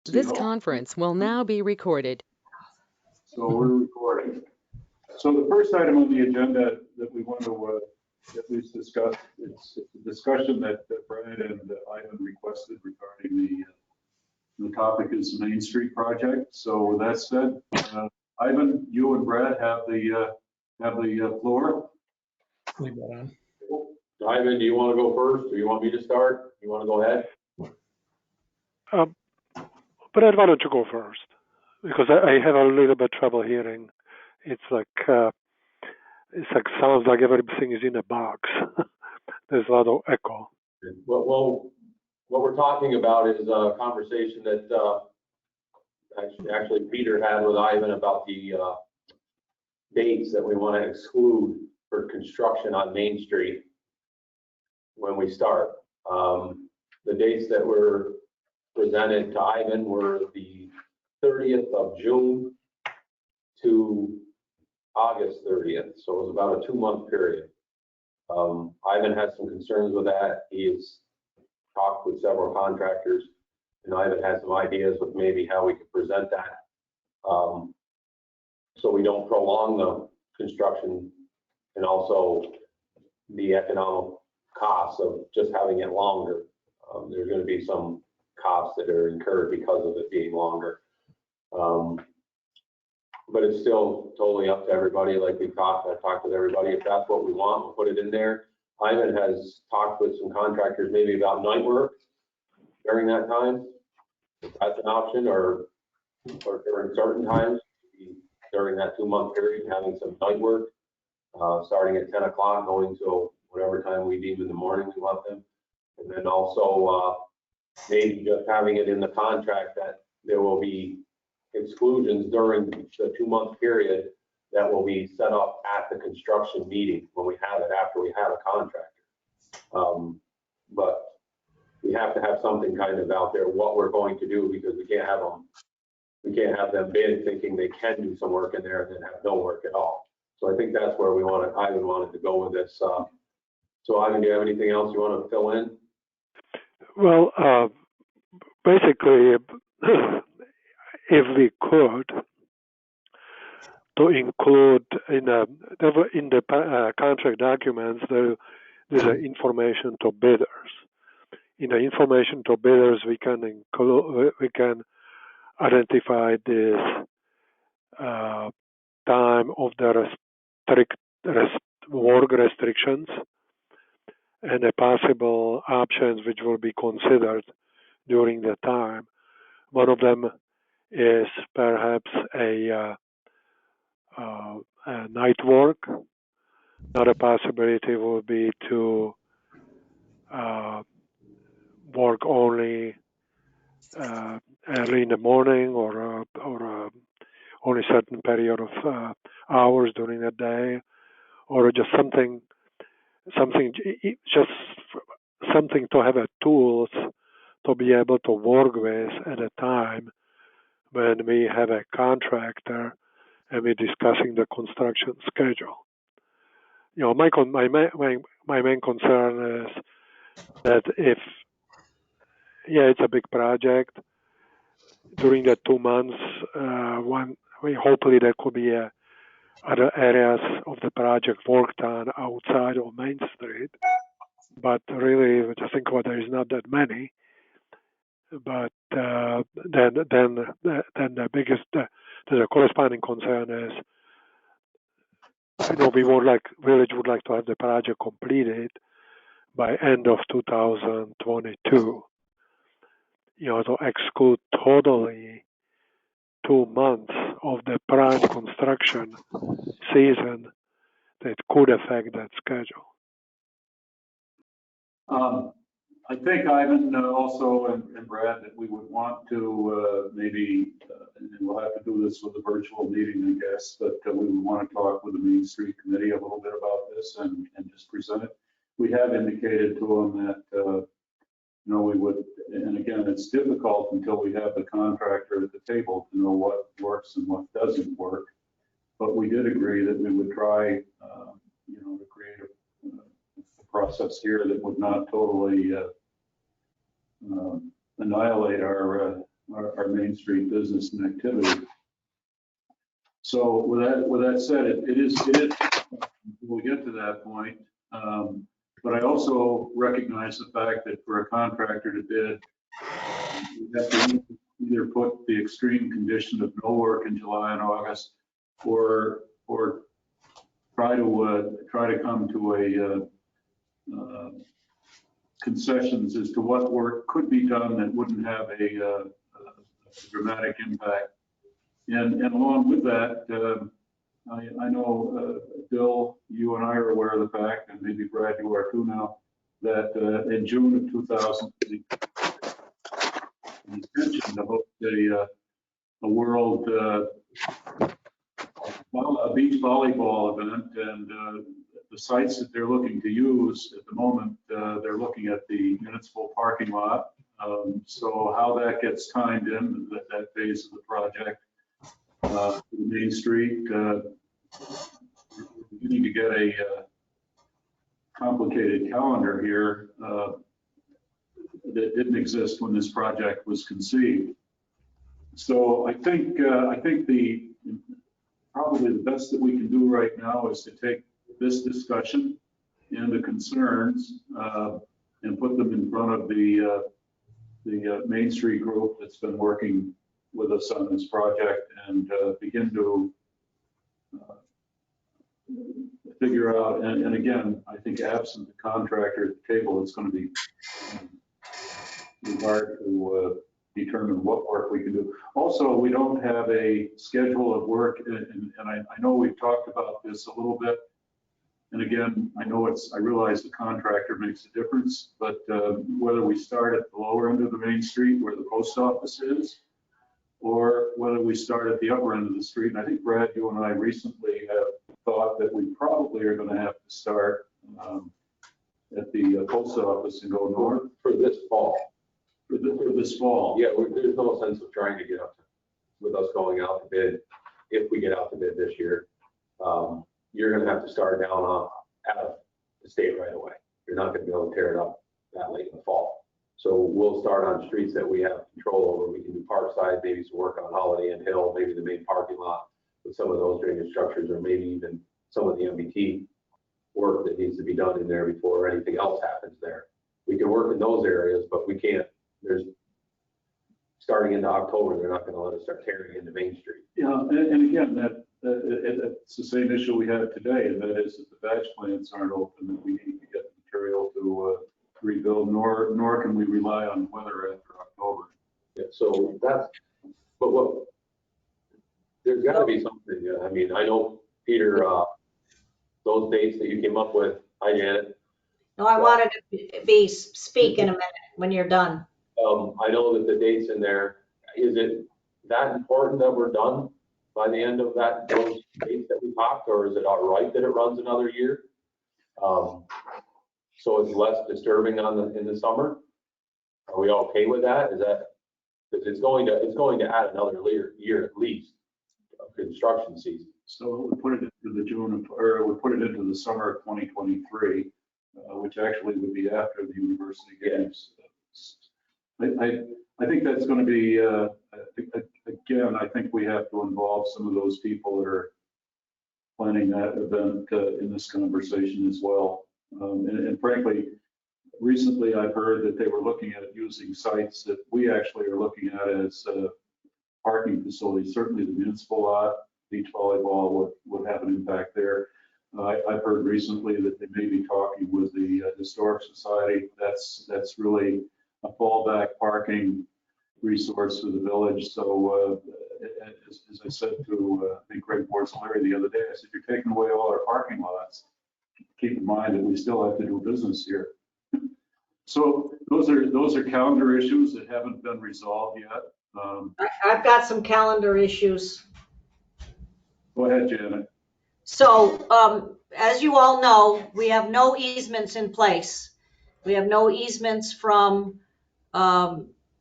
This conference will now be recorded. So we're recording. So the first item on the agenda that we want to at least discuss, it's a discussion that Brad and Ivan requested regarding the topic is the Main Street project. So with that said, Ivan, you and Brad have the floor. Leave that on. Ivan, do you want to go first, or you want me to start? You want to go ahead? Brad, why don't you go first? Because I have a little bit trouble hearing. It's like sounds like everything is in a box. There's a lot of echo. Well, what we're talking about is a conversation that actually Peter had with Ivan about the dates that we want to exclude for construction on Main Street when we start. The dates that were presented to Ivan were the 30th of June to August 30th. So it was about a 2-month period. Ivan has some concerns with that. He has talked with several contractors, and Ivan has some ideas with maybe how we could present that. So we don't prolong the construction, and also the economic costs of just having it longer. There's going to be some costs that are incurred because of it being longer. But it's still totally up to everybody. Like I've talked with everybody. If that's what we want, we'll put it in there. Ivan has talked with some contractors maybe about night work during that time. If that's an option, or during certain times, during that 2-month period, having some night work, starting at 10 o'clock, going till whatever time we deem in the morning we want them. And then also maybe just having it in the contract that there will be exclusions during the 2-month period that will be set up at the construction meeting when we have it, after we have a contractor. But we have to have something kind of out there what we're going to do, because we can't have them bid thinking they can do some work in there and then have no work at all. So I think that's where Ivan wanted to go with this. So Ivan, do you have anything else you want to fill in? Well, basically, if we could, to include in the contract documents, there's an information to bidders. In the information to bidders, we can identify this time of the work restrictions and the possible options which will be considered during the time. One of them is perhaps a night work. Another possibility would be to work only early in the morning, or only certain period of hours during the day, or just something to have a tools to be able to work with at a time when we have a contractor and we're discussing the construction schedule. My main concern is that it's a big project. During the 2 months, hopefully there could be other areas of the project worked on outside of Main Street. But really, just think about there is not that many. But then the biggest, the corresponding concern is, Village would like to have the project completed by end of 2022. To exclude totally 2 months of the prime construction season that could affect that schedule. I think Ivan also and Brad that we would want to maybe, and we'll have to do this with a virtual meeting, I guess, but we would want to talk with the Main Street Committee a little bit about this and just present it. We have indicated to them that we would, and again, it's difficult until we have the contractor at the table to know what works and what doesn't work. But we did agree that we would try, to create a process here that would not totally annihilate our our Main Street business and activity. So with that said, it is, we'll get to that point. But I also recognize the fact that for a contractor to bid, you have to either put the extreme condition of no work in July and August, or try to come to a concessions as to what work could be done that wouldn't have a dramatic impact. And along with that, I know, Bill, you and I are aware of the fact, and maybe Brad, you are too now, that in June of 2000, the intention to host a world beach volleyball event, and the sites that they're looking to use at the moment, they're looking at the municipal parking lot. So how that gets timed in, that phase of the project, Main Street, we need to get a complicated calendar here that didn't exist when this project was conceived. So I think probably the best that we can do right now is to take this discussion and the concerns and put them in front of the Main Street group that's been working with us on this project, and begin to figure out, and again, I think absent the contractor at the table, it's going to be hard to determine what work we can do. Also, we don't have a schedule of work, and I know we've talked about this a little bit. And again, I realize the contractor makes a difference, but whether we start at the lower end of the Main Street where the post office is, or whether we start at the upper end of the street. And I think, Brad, you and I recently have thought that we probably are going to have to start at the post office and go north. For this fall. For this fall. Yeah, there's no sense of trying to get up to, with us going out to bid, if we get out to bid this year. You're going to have to start down out of the state right away. You're not going to be able to tear it up that late in the fall. So we'll start on streets that we have control over. We can do Parkside, maybe some work on Holiday and Hill, maybe the main parking lot with some of those drainage structures, or maybe even some of the MBT work that needs to be done in there before anything else happens there. We can work in those areas, but we can't. Starting into October, they're not going to let us start tearing into Main Street. Yeah, and again, it's the same issue we have today, and that is that the batch plants aren't open, that we need to get material to rebuild, nor can we rely on weather after October. Yeah, so that's, but there's got to be something. I mean, I know, Peter, those dates that you came up with. Hi, Janet. No, I wanted to speak in a minute when you're done. I know that the dates in there, is it that important that we're done by the end of those dates that we talked, or is it all right that it runs another year? So it's less disturbing in the summer. Are we okay with that? Is that, because it's going to add another year at least of construction season. So we put it into we put it into the summer of 2023, which actually would be after the university games. I think that's going to be, again, I think we have to involve some of those people that are planning that event in this conversation as well. And frankly, recently I've heard that they were looking at using sites that we actually are looking at as parking facilities. Certainly the municipal lot, beach volleyball would have an impact there. I've heard recently that they may be talking with the Historic Society. That's really a fallback parking resource for the village. So as I said to I think Greg Porcelari the other day, I said, you're taking away all our parking lots. Keep in mind that we still have to do business here. So those are calendar issues that haven't been resolved yet. I've got some calendar issues. Go ahead, Janet. So as you all know, we have no easements in place. We have no easements from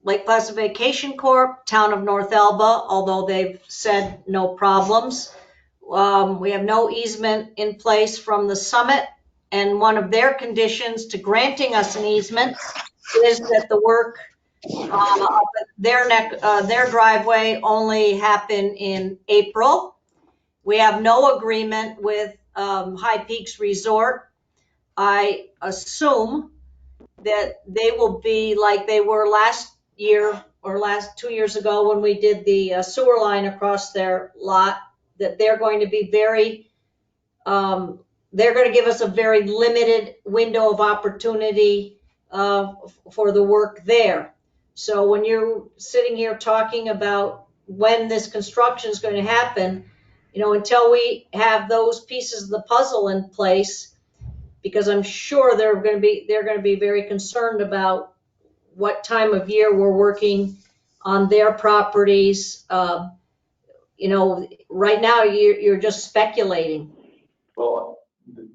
Lake Placid Vacation Corp, Town of North Elba, although they've said no problems. We have no easement in place from the Summit, and one of their conditions to granting us an easement is that the work Their driveway only happened in April. We have no agreement with High Peaks Resort. I assume that they will be like they were last year or 2 years ago when we did the sewer line across their lot, that they're going to be they're going to give us a very limited window of opportunity for the work there. So when you're sitting here talking about when this construction is going to happen, until we have those pieces of the puzzle in place, because I'm sure they're going to be very concerned about what time of year we're working on their properties. Right now you're just speculating. Well,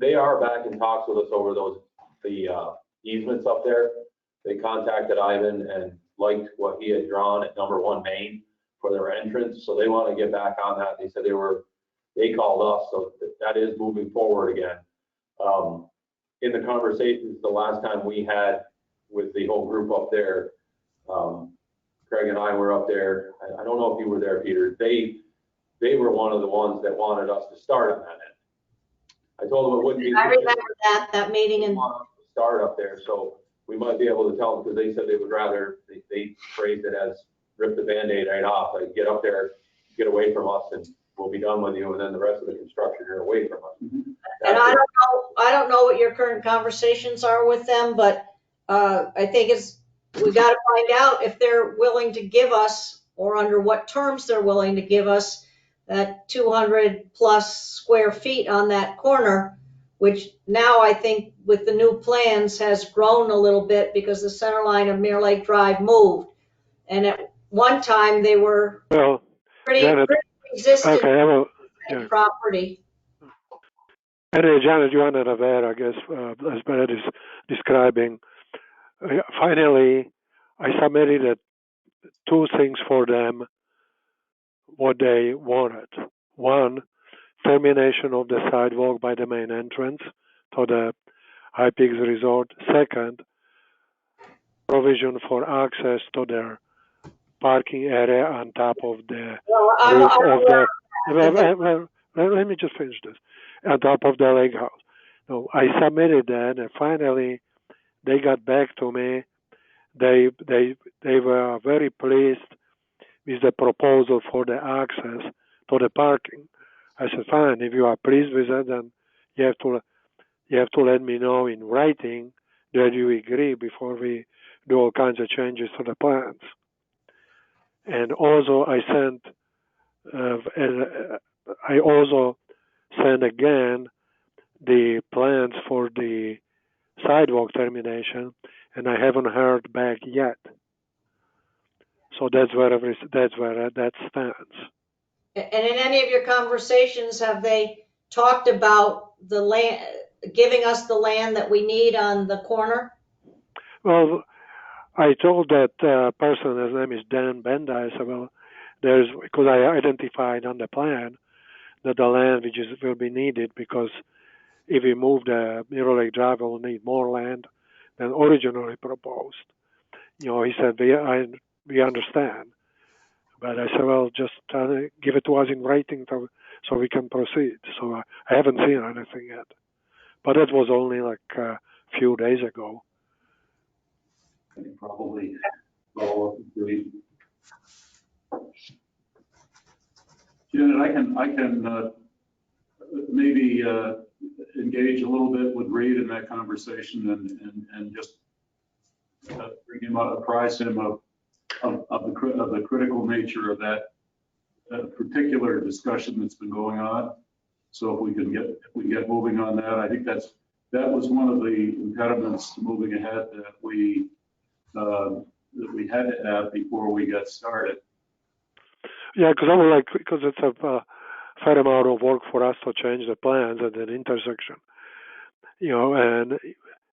they are back in talks with us over the easements up there. They contacted Ivan and liked what he had drawn at number 1 Main for their entrance, so they want to get back on that. They said they called us, so that is moving forward again. In the conversations the last time we had with the whole group up there, Craig and I were up there. I don't know if you were there, Peter. They were one of the ones that wanted us to start on that end. I told them it wouldn't be. I remember that meeting and Start up there, so we might be able to tell them, because they said they would rather, they phrased it as rip the Band-Aid right off, like get up there, get away from us, and we'll be done with you, and then the rest of the construction, you're away from us. and I don't know what your current conversations are with them, but I think we got to find out if they're willing to give us, or under what terms they're willing to give us, that 200 plus square feet on that corner, which now I think with the new plans has grown a little bit because the center line of Mirror Lake Drive moved. And at one time they were pretty resistant property. Anyway, Janet, you are not aware, I guess, as Brad is describing. Finally, I submitted 2 things for them, what they wanted. One, termination of the sidewalk by the main entrance to the High Peaks Resort. Second, provision for access to their parking area on top of the roof of the. Let me just finish this. On top of the lake house. So I submitted that, and finally they got back to me. They were very pleased with the proposal for the access to the parking. I said, fine, if you are pleased with it, then you have to let me know in writing that you agree before we do all kinds of changes to the plans. And also I also sent again the plans for the sidewalk termination, and I haven't heard back yet. So that's where that stands. And in any of your conversations, have they talked about the land, giving us the land that we need on the corner? Well, I told that person, his name is Dan Benda, I said, well, because I identified on the plan that the land which will be needed, because if we move the Mirror Lake Drive, we'll need more land than originally proposed. He said, we understand. But I said, well, just give it to us in writing so we can proceed. So I haven't seen anything yet. But that was only like a few days ago. Probably follow up with Janet, I can maybe engage a little bit with Reed in that conversation and just bring him up, apprise him of the critical nature of that particular discussion that's been going on. So if we get moving on that, I think that was one of the impediments to moving ahead that we had to have before we got started. Yeah, because it's a fair amount of work for us to change the plans at an intersection. And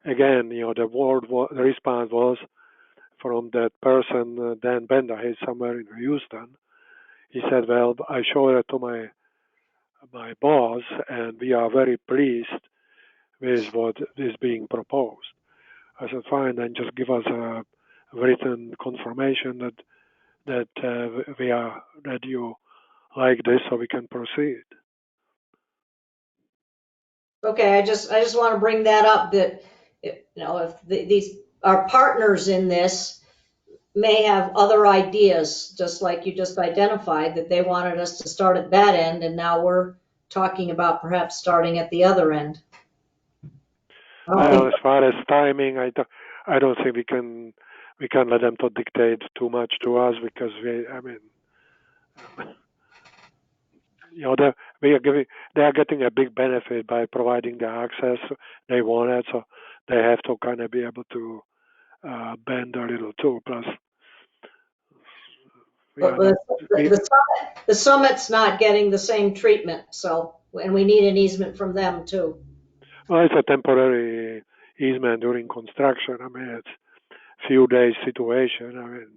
again, the response was from that person, Dan Benda, he's somewhere in Houston. He said, well, I showed it to my boss, and we are very pleased with what is being proposed. I said, fine, then just give us a written confirmation that you like this, so we can proceed. Okay, I just want to bring that up, that, if these, our partners in this may have other ideas, just like you just identified, that they wanted us to start at that end, and now we're talking about perhaps starting at the other end. I don't Well, think- as far as timing, I don't think we can let them to dictate too much to us, because they are getting a big benefit by providing the access they wanted, so they have to kind of be able to bend a little too. Plus, But the summit's not getting the same treatment, so, and we need an easement from them too. well, it's a temporary easement during construction. I mean, it's a few days situation. I mean,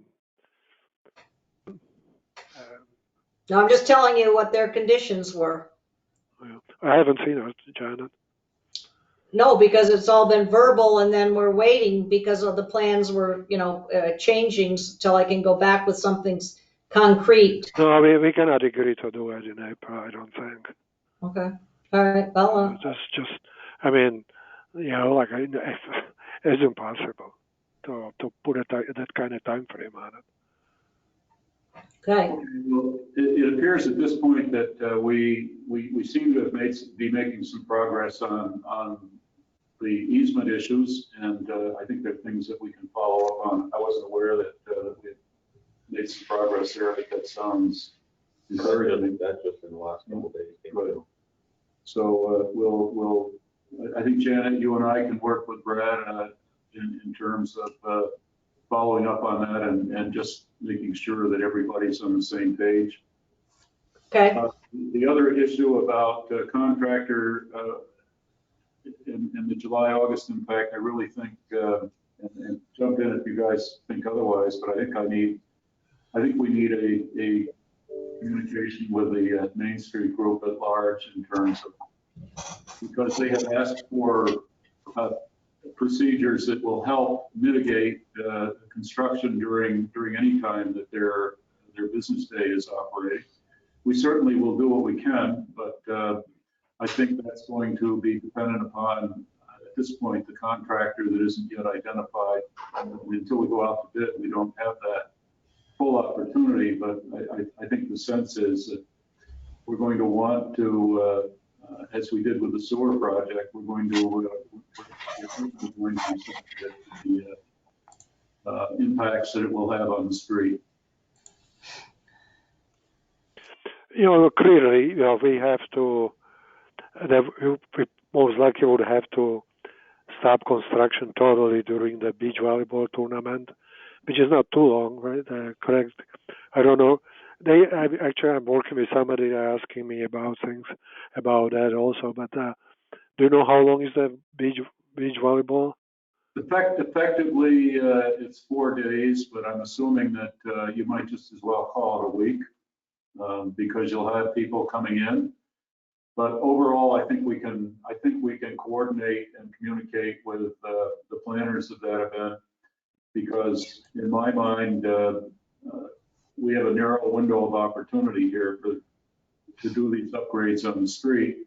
Now, I'm just telling you what their conditions were. I haven't seen it, Janet. No, because it's all been verbal, and then we're waiting because of the plans were, changing till I can go back with something concrete. No, we cannot agree to do it in April, I don't think. Okay, all right, well, Just, I mean, it's impossible to put that kind of time frame on it. okay. Well, it appears at this point that we seem to be making some progress on the easement issues, and I think there are things that we can follow up on. I wasn't aware that we made some progress there. I think that sounds encouraging. That's just in the last couple of days. Right. So I think, Janet, you and I can work with Brad in terms of following up on that and just making sure that everybody's on the same page. Okay, The other issue about contractor and the July-August impact, I really think, and jump in if you guys think otherwise, but I think we need a communication with the Main Street group at large in terms of, because they have asked for procedures that will help mitigate construction during any time that their business day is operating. We certainly will do what we can, but I think that's going to be dependent upon, at this point, the contractor that isn't yet identified. Until we go out to bid, we don't have that full opportunity, but I think the sense is that we're going to want to, as we did with the sewer project, we're going to the impacts that it will have on the street. Clearly, we have to, we most likely would have to stop construction totally during the beach volleyball tournament, which is not too long, right? Correct? I don't know. I'm working with somebody asking me about things about that also, but do you know how long is the beach volleyball? Effectively, it's 4 days, but I'm assuming that you might just as well call it a week because you'll have people coming in. But overall, I think we can coordinate and communicate with the planners of that event, because in my mind, we have a narrow window of opportunity here to do these upgrades on the street,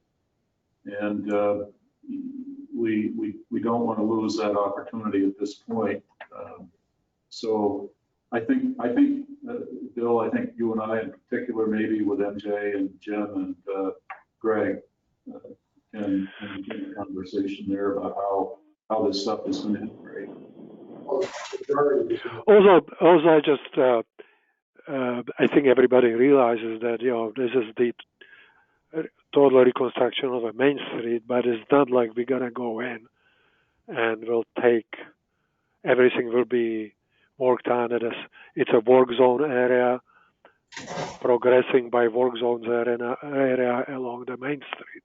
and we don't want to lose that opportunity at this point. So I think Bill, I think you and I in particular, maybe with MJ and Jim and Greg, can get a conversation there about how this stuff is going to integrate. Also, I just I think everybody realizes that this is the total reconstruction of a main street, but it's not like we're gonna go in and we'll take everything will be worked on. It's a work zone area, progressing by work zones area along the main street.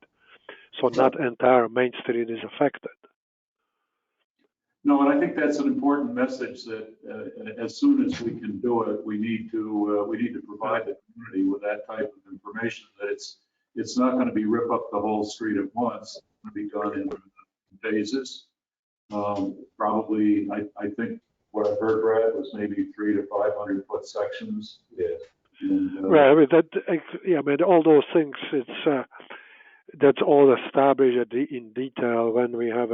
So not entire main street is affected. No, and I think that's an important message that as soon as we can do it, we need to provide the community with that type of information, that it's not going to be rip up the whole street at once. It's going to be done in phases. Probably, I think what I've heard, Brad, was maybe 300 to 500 foot sections. Yeah. And, Right. I mean, I mean, all those things. That's all established in detail when we have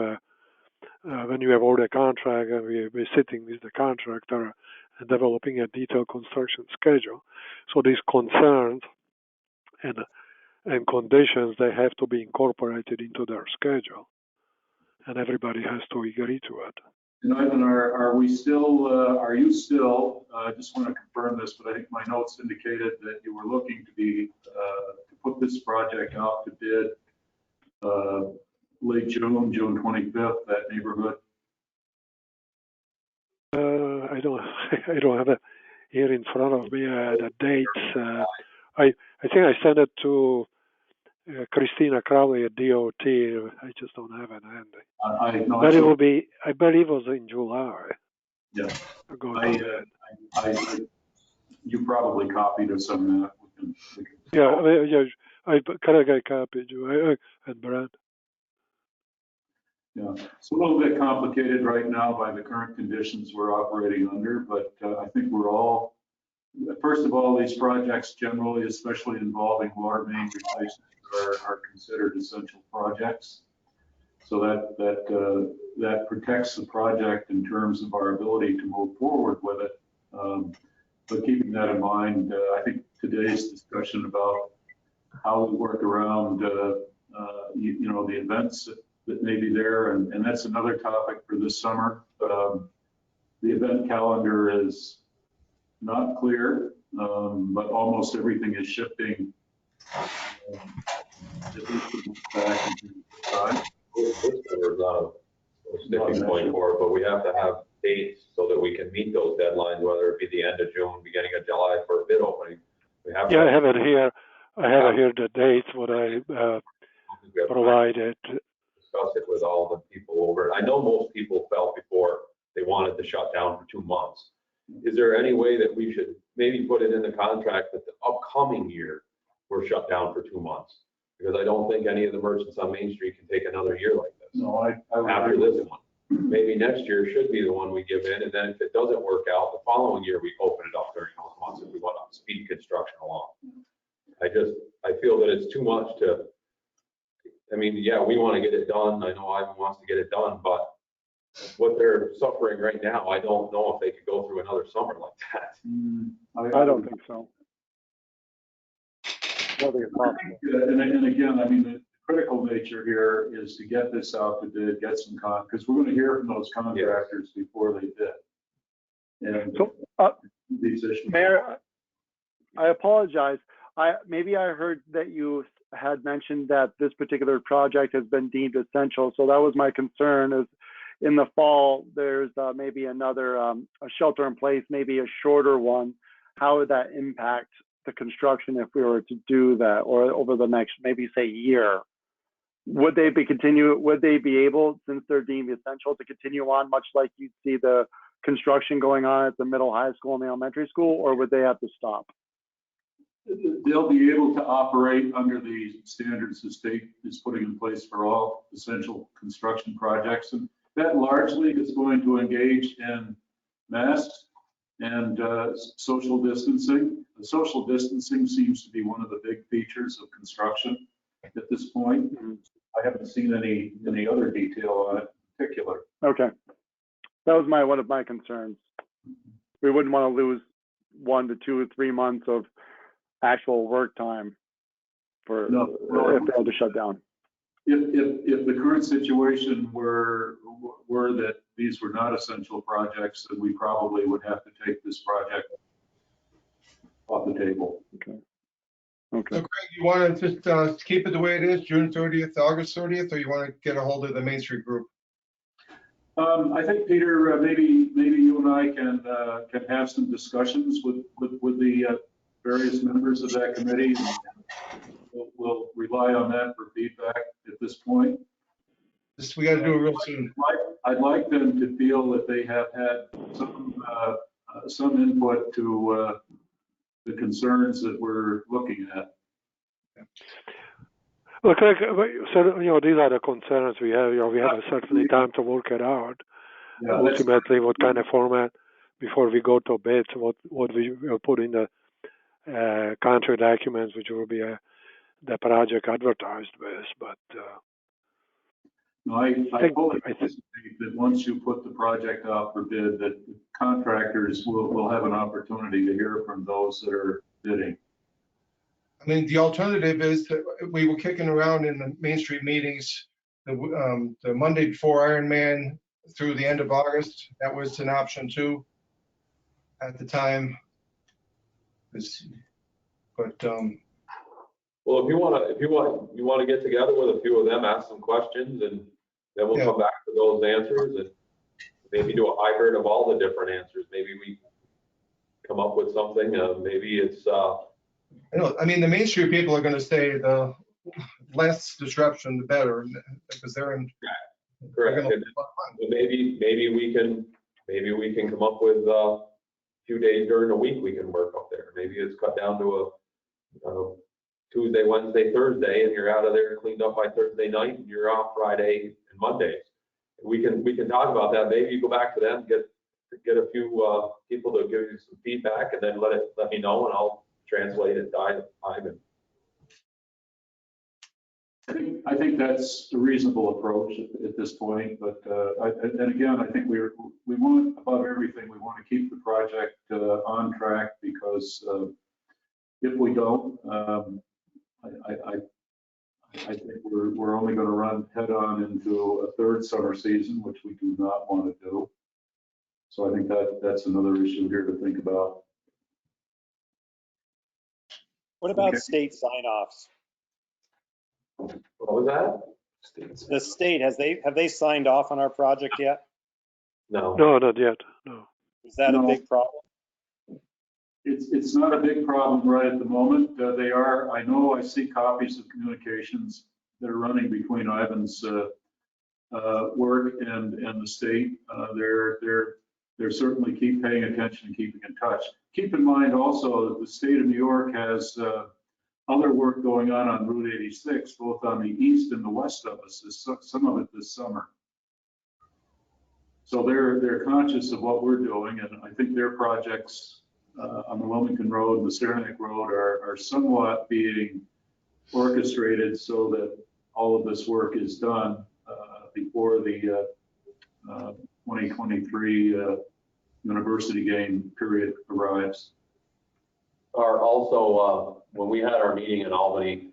when you have all the contract and we're sitting with the contractor and developing a detailed construction schedule. So these concerns and conditions, they have to be incorporated into their schedule, and everybody has to agree to it. And Ivan, are we still, are you still, I just want to confirm this, but I think my notes indicated that you were looking to put this project out to bid late June 25th, that neighborhood? I don't have it here in front of me, the dates. I think I sent it to Christina Crowley at DOT. I just don't have it handy. But it will be, I believe it was in July. Yeah. You probably copied us on that. Yeah, I copied you and Brad. Yeah, it's a little bit complicated right now by the current conditions we're operating under, but I think we're all, first of all, these projects generally, especially involving water main replacement, are considered essential projects. So that protects the project in terms of our ability to move forward with it. But keeping that in mind, I think today's discussion about how we work around, you know, the events that may be there, and that's another topic for this summer. The event calendar is not clear, but almost everything is shifting. Back into time. This is not a sticking point for it, but we have to have dates so that we can meet those deadlines, whether it be the end of June, beginning of July for a bid opening. We have I have it here. I have here the dates what I provided. Discuss it with all the people over it. I know most people felt before they wanted to shut down for 2 months. Is there any way that we should maybe put it in the contract that the upcoming year we're shut down for 2 months? Because I don't think any of the merchants on Main Street can take another year like this. No, after this one. Maybe next year should be the one we give in, and then if it doesn't work out, the following year we open it up during those months if we want to speed construction along. I feel that it's too much to, I mean, yeah, we want to get it done. I know Ivan wants to get it done, but what they're suffering right now, I don't know if they could go through another summer like that. I don't think so. And again, I mean, the critical nature here is to get this out to bid, get some because we're going to hear from those contractors before they bid. And so, these issues. Mayor, I apologize. Maybe I heard that you had mentioned that this particular project has been deemed essential. So that was my concern, is in the fall, there's maybe another a shelter in place, maybe a shorter one. How would that impact the construction if we were to do that, or over the next, maybe say, year? Would they be able, since they're deemed essential, to continue on much like you'd see the construction going on at the middle, high school and the elementary school, or would they have to stop? They'll be able to operate under the standards the state is putting in place for all essential construction projects. And that largely is going to engage in masks and social distancing. The social distancing seems to be one of the big features of construction at this point. I haven't seen any other detail on it in particular. Okay. That was one of my concerns. We wouldn't want to lose 1 to 2 or 3 months of actual work time if they had to shut down. If the current situation were that these were not essential projects, then we probably would have to take this project off the table. Okay. So Craig, you want to just keep it the way it is, June 30th, August 30th, or you want to get a hold of the Main Street group? I think, Peter, maybe you and I can have some discussions with the various members of that committee. We'll rely on that for feedback at this point. We got to do it real soon. I'd like them to feel that they have had some input to the concerns that we're looking at. Look, so, these are the concerns we have. We have a certain time to work it out. Yeah, that's- ultimately what kind of format before we go to bids, what we will put in the contract documents, which will be the project advertised with. But No, I fully I think- anticipate that once you put the project out for bid, that contractors will have an opportunity to hear from those that are bidding. I mean, the alternative is that we were kicking around in the Main Street meetings, the Monday before Ironman through the end of August. That was an option too at the time. But Well, if you want to get together with a few of them, ask some questions, and then we'll Yeah. come back to those answers and maybe do a hybrid of all the different answers. Maybe we come up with something, maybe it's, I mean, the Main Street people are going to say the less disruption, the better, because they're in. correct. They're gonna- And maybe we can come up with a few days during the week we can work up there. Maybe it's cut down to a Tuesday, Wednesday, Thursday, and you're out of there cleaned up by Thursday night, and you're off Friday and Mondays. We can talk about that. Maybe you go back to them, get a few people to give you some feedback, and then let me know, and I'll translate it to Ivan. I think that's a reasonable approach at this point, but and again, I think we want, above everything, we want to keep the project on track, because if we don't, I think we're only going to run head on into a third summer season, which we do not want to do. So I think that's another issue here to think about. What about Okay. state sign-offs? What was that? The state, have they signed off on our project yet? No. no, not yet. No. Is that a No. big problem? It's not a big problem right at the moment. They are, I know I see copies of communications that are running between Ivan's work and the state. They're certainly keep paying attention and keeping in touch. Keep in mind also that the state of New York has other work going on Route 86, both on the east and the west of us, some of it this summer. So they're conscious of what we're doing, and I think their projects on the Wilmington Road and the Saranac Road are somewhat being orchestrated so that all of this work is done before the 2023 university game period arrives. Also, when we had our meeting in Albany,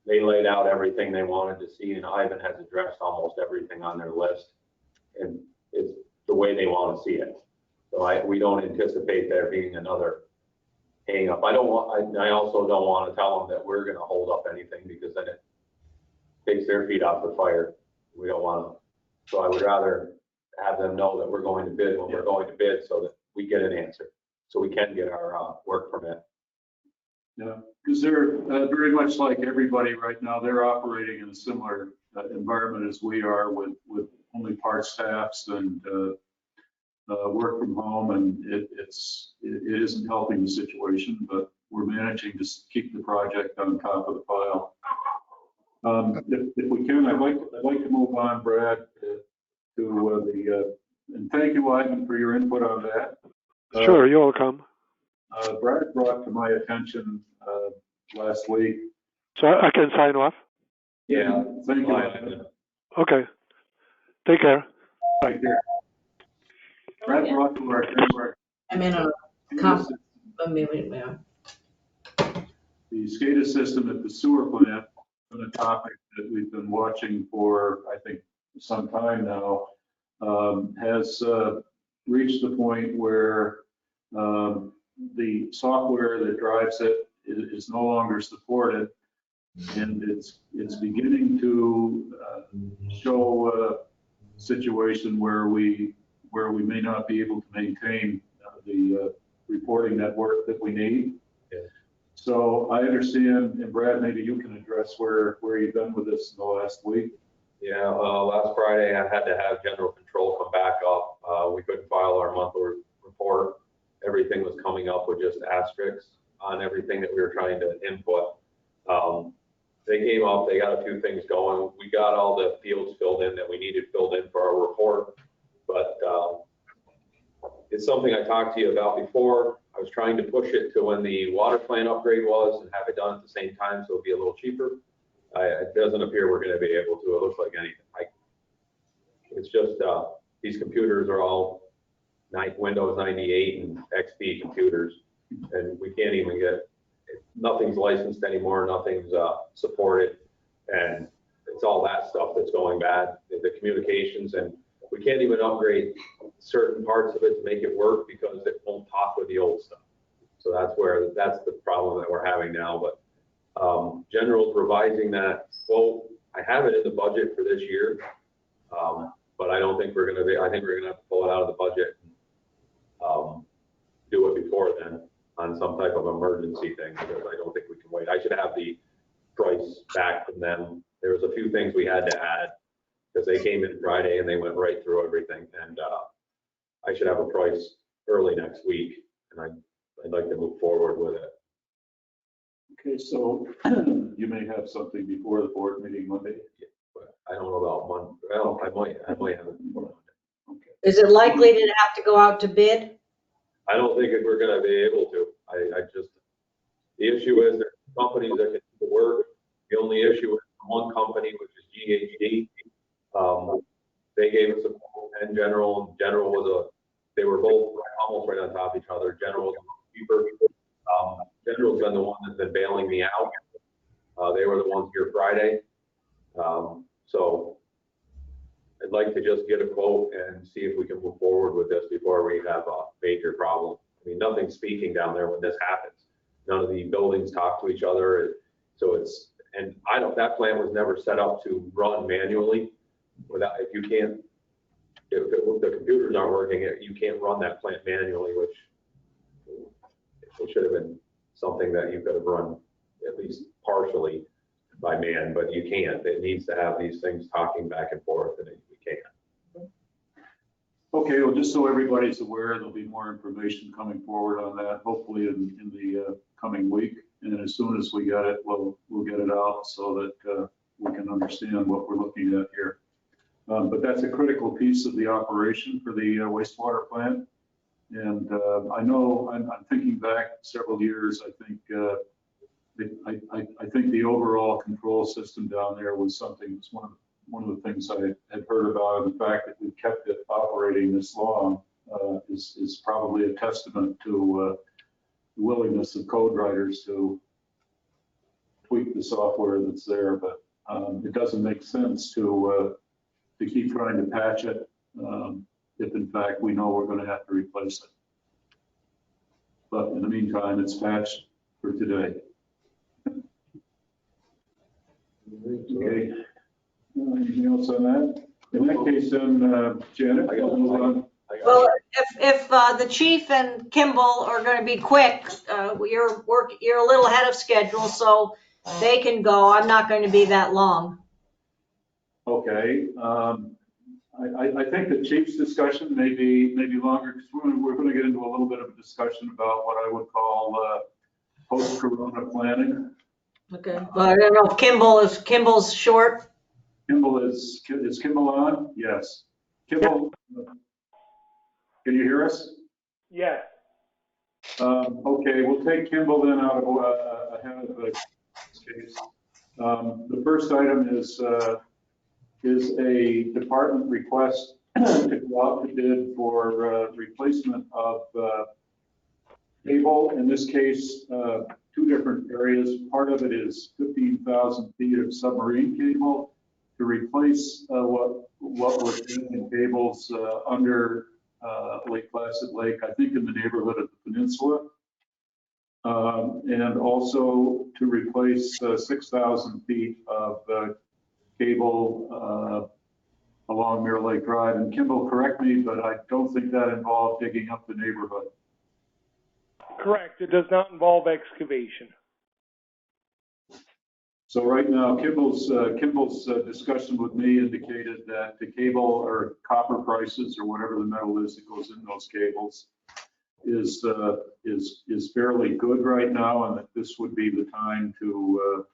they laid out everything they wanted to see, and Ivan has addressed almost everything on their list, and it's the way they want to see it. So we don't anticipate there being another hang up. I also don't want to tell them that we're going to hold up anything, because then it takes their feet off the fire. We don't want to. So I would rather have them know that we're going to bid when we're going to bid, so that we get an answer, so we can get our work permit. Yeah, because they're very much like everybody right now. They're operating in a similar environment as we are, with only part staffs and work from home, and it isn't helping the situation, but we're managing to keep the project on top of the pile. If we can, I'd like to move on, Brad, to and thank you, Ivan, for your input on that. Sure, you're welcome. Brad brought to my attention last week. So I can sign off? Yeah. Thank you, Ivan. Okay. Take care. Right there. Brad brought to our attention. I'm in a The SCADA system at the sewer plant, on a topic that we've been watching for, I think, some time now, has reached the point where the software that drives it is no longer supported, and it's beginning to show a situation where we may not be able to maintain the reporting network that we need. Yeah. So I understand, and Brad, maybe you can address where you've been with this in the last week. Yeah, last Friday I had to have general control come back up. We couldn't file our monthly report. Everything was coming up with just asterisks on everything that we were trying to input. They came up, they got a few things going. We got all the fields filled in that we needed filled in for our report. But it's something I talked to you about before. I was trying to push it to when the water plant upgrade was and have it done at the same time, so it'll be a little cheaper. It doesn't appear we're gonna be able to. It looks like anything. It's just, these computers are all Windows 98 and XP computers, and we can't even get, nothing's licensed anymore, nothing's supported, and it's all that stuff that's going bad, the communications, and we can't even upgrade certain parts of it to make it work because it won't talk with the old stuff. So that's the problem that we're having now. But General's revising that quote. I have it in the budget for this year, but I don't think we're going to be. I think we're going to have to pull it out of the budget and do it before then on some type of emergency thing, because I don't think we can wait. I should have the price back from them. There was a few things we had to add because they came in Friday and they went right through everything, and I should have a price early next week, and I'd like to move forward with it. Okay, so you may have something before the board meeting Monday. But I don't know about Monday. Well, I might have it before Monday. Okay. Is it likely to have to go out to bid? I don't think we're going to be able to. I just, the issue is there are companies that can do the work. The only issue is one company, which is GHD. They gave us a quote, and General was they were both almost right on top of each other. General was a little cheaper. General's been the one that's been bailing me out. They were the ones here Friday. So I'd like to just get a quote and see if we can move forward with this before we have a major problem. I mean, nothing's speaking down there when this happens. None of the buildings talk to each other. So that plant was never set up to run manually without, if the computers aren't working, you can't run that plant manually, which it should have been something that you could have run at least partially by man, but you can't. It needs to have these things talking back and forth, and we can't. Okay, well, just so everybody's aware, there'll be more information coming forward on that, hopefully in the coming week. And as soon as we get it, we'll get it out so that we can understand what we're looking at here. But that's a critical piece of the operation for the wastewater plant. And I know I'm thinking back several years. I think the overall control system down there was something that's one of the things I had heard about, and the fact that we kept it operating this long is probably a testament to the willingness of code writers to tweak the software that's there. But it doesn't make sense to keep trying to patch it if in fact we know we're going to have to replace it. But in the meantime, it's patched for today. Okay. Anything else on that? In that case, then, Janet, we'll move on. Well, if the chief and Kimball are going to be quick, you're a little ahead of schedule, so they can go. I'm not going to be that long. Okay. I think the chief's discussion may be longer because we're going to get into a little bit of a discussion about what I would call post-corona planning. Okay. Well, I don't know if Kimball's short. Kimball is Kimball on? Yes. Kimball, can you hear us? Yes. Okay, we'll take Kimball then out of ahead of the case. The first item is a department request to go out to bid for replacement of cable. In this case, two different areas. Part of it is 15,000 feet of submarine cable to replace what was in cables under Lake Placid Lake, I think in the neighborhood of the peninsula. And also to replace 6,000 feet of cable along Mirror Lake Drive. And Kimball, correct me, but I don't think that involved digging up the neighborhood. Correct. It does not involve excavation. So right now, Kimball's discussion with me indicated that the cable or copper prices or whatever the metal is that goes in those cables is fairly good right now, and that this would be the time to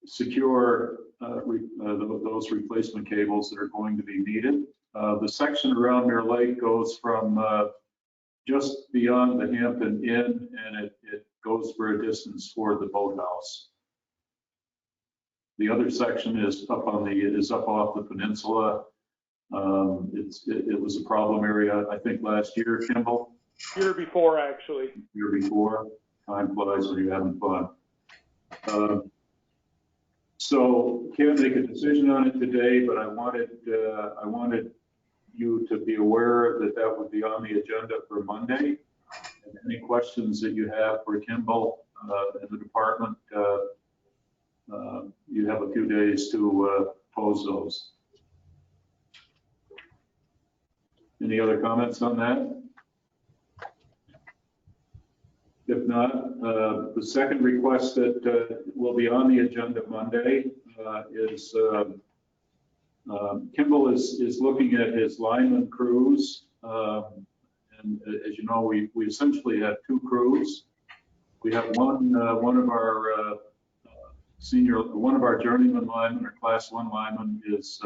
secure those replacement cables that are going to be needed. The section around Mirror Lake goes from just beyond the Hampton Inn, and it goes for a distance toward the boathouse. The other section is up off the peninsula. It was a problem area, I think, last year, Kimball. Year before, actually. Year before. Time flies when you're having fun. So can't make a decision on it today, but I wanted you to be aware that that would be on the agenda for Monday. And any questions that you have for Kimball in the department, you have a few days to pose those. Any other comments on that? If not, the second request that will be on the agenda Monday is Kimball is looking at his lineman crews. And as you know, we essentially have two crews. We have one of our journeyman linemen, or class 1 lineman, is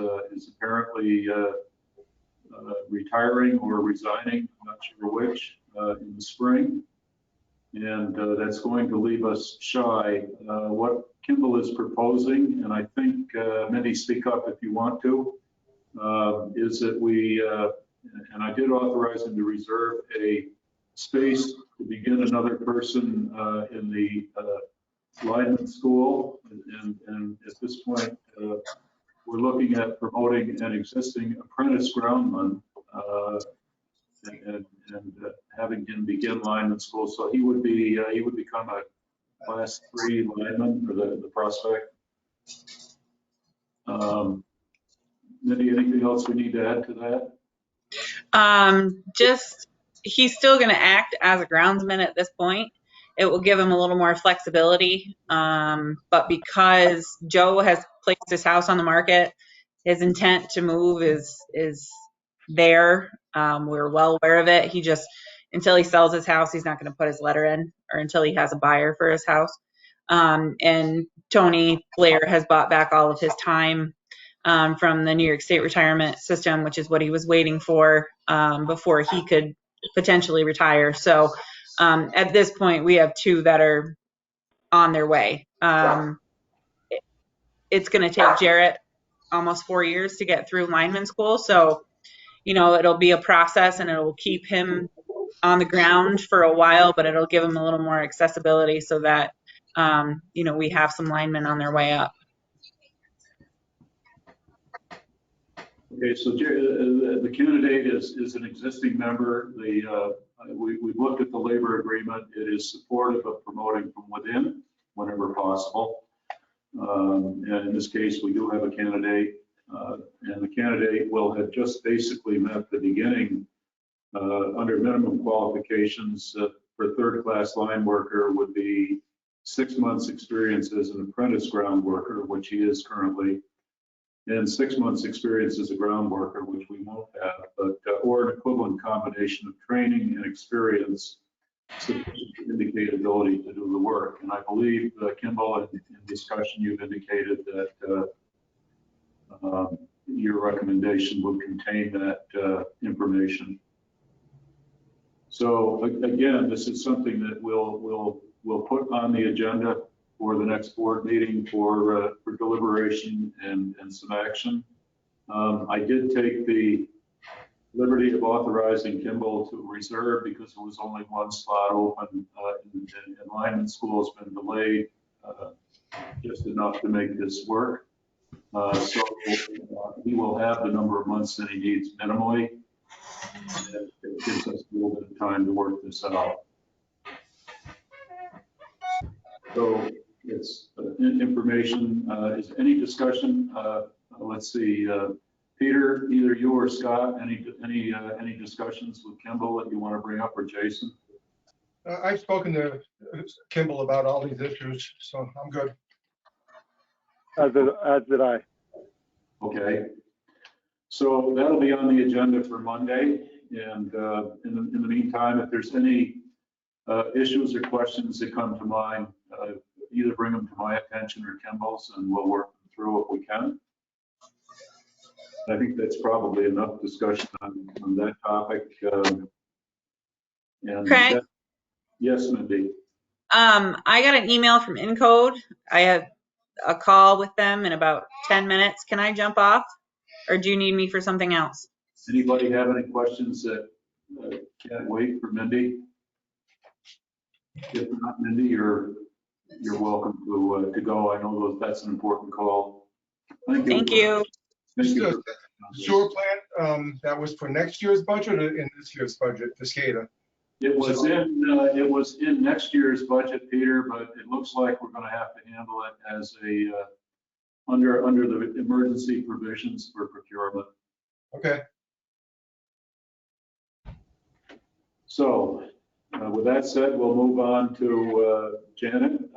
apparently retiring or resigning, I'm not sure which, in the spring. And that's going to leave us shy. What Kimball is proposing, and I think, Mindy, speak up if you want to, is that we, and I did authorize him to reserve a space to begin another person in the lineman school. And at this point, we're looking at promoting an existing apprentice groundman and having him begin lineman school. So he would become a class 3 lineman for the prospect. Mindy, anything else we need to add to that? Just, he's still going to act as a groundsman at this point. It will give him a little more flexibility. But because Joe has placed his house on the market, his intent to move is there. We're well aware of it. He just, until he sells his house, he's not going to put his letter in, or until he has a buyer for his house. And Tony Blair has bought back all of his time from the New York State retirement system, which is what he was waiting for before he could potentially retire. So at this point, we have two that are on their way. It's going to take Jarrett almost 4 years to get through lineman school. So, you know, it'll be a process, and it'll keep him on the ground for a while, but it'll give him a little more accessibility so that, you know, we have some linemen on their way up. Okay, so the candidate is an existing member. We've looked at the labor agreement. It is supportive of promoting from within whenever possible. And in this case, we do have a candidate, and the candidate will have just basically met the beginning under minimum qualifications for third-class line worker would be 6 months experience as an apprentice ground worker, which he is currently, and 6 months experience as a ground worker, which we won't have, but or an equivalent combination of training and experience sufficient to indicate ability to do the work. And I believe, Kimball, in discussion, you've indicated that your recommendation would contain that information. So again, this is something that we'll put on the agenda for the next board meeting for deliberation and some action. I did take the liberty of authorizing Kimball to reserve because there was only one slot open, and lineman school has been delayed just enough to make this work. So he will have the number of months that he needs minimally. And it gives us a little bit of time to work this out. So it's information. Is any discussion? Let's see. Peter, either you or Scott, any discussions with Kimball that you want to bring up, or Jason? I've spoken to Kimball about all these issues, so I'm good. As did I. Okay. So that'll be on the agenda for Monday. And in the meantime, if there's any issues or questions that come to mind, either either bring them to my attention or Kimball's, and we'll work them through if we can. I think that's probably enough discussion on that topic. And Craig? that- Yes, Mindy. I got an email from Encode. I have a call with them in about 10 minutes. Can I jump off? Or do you need me for something else? Anybody have any questions that can't wait for Mindy? If not, Mindy, you're welcome to go. I know that's an important call. Thank you. Thank you. Thank you. Just the sewer plant, that was for next year's budget or in this year's budget, the SCADA? It was in next year's budget, Peter, but it looks like we're gonna have to handle it as a, under the emergency provisions for procurement. Okay. So, with that said, we'll move on to Janet.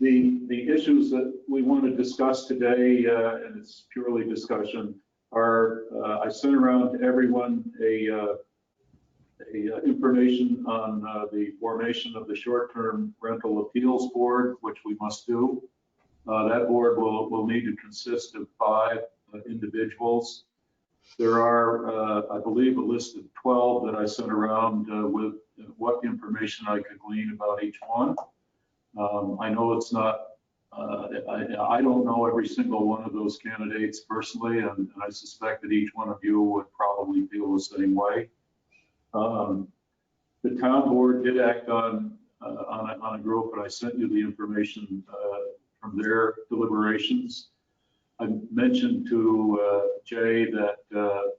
The issues that we want to discuss today, and it's purely discussion, are I sent around to everyone a information on the formation of the short-term rental appeals board, which we must do. That board will need to consist of 5 individuals. There are, I believe, a list of 12 that I sent around with what information I could glean about each one. I know it's not, I don't know every single one of those candidates personally, and I suspect that each one of you would probably feel the same way. The town board did act on a group, and I sent you the information from their deliberations. I mentioned to Jay that the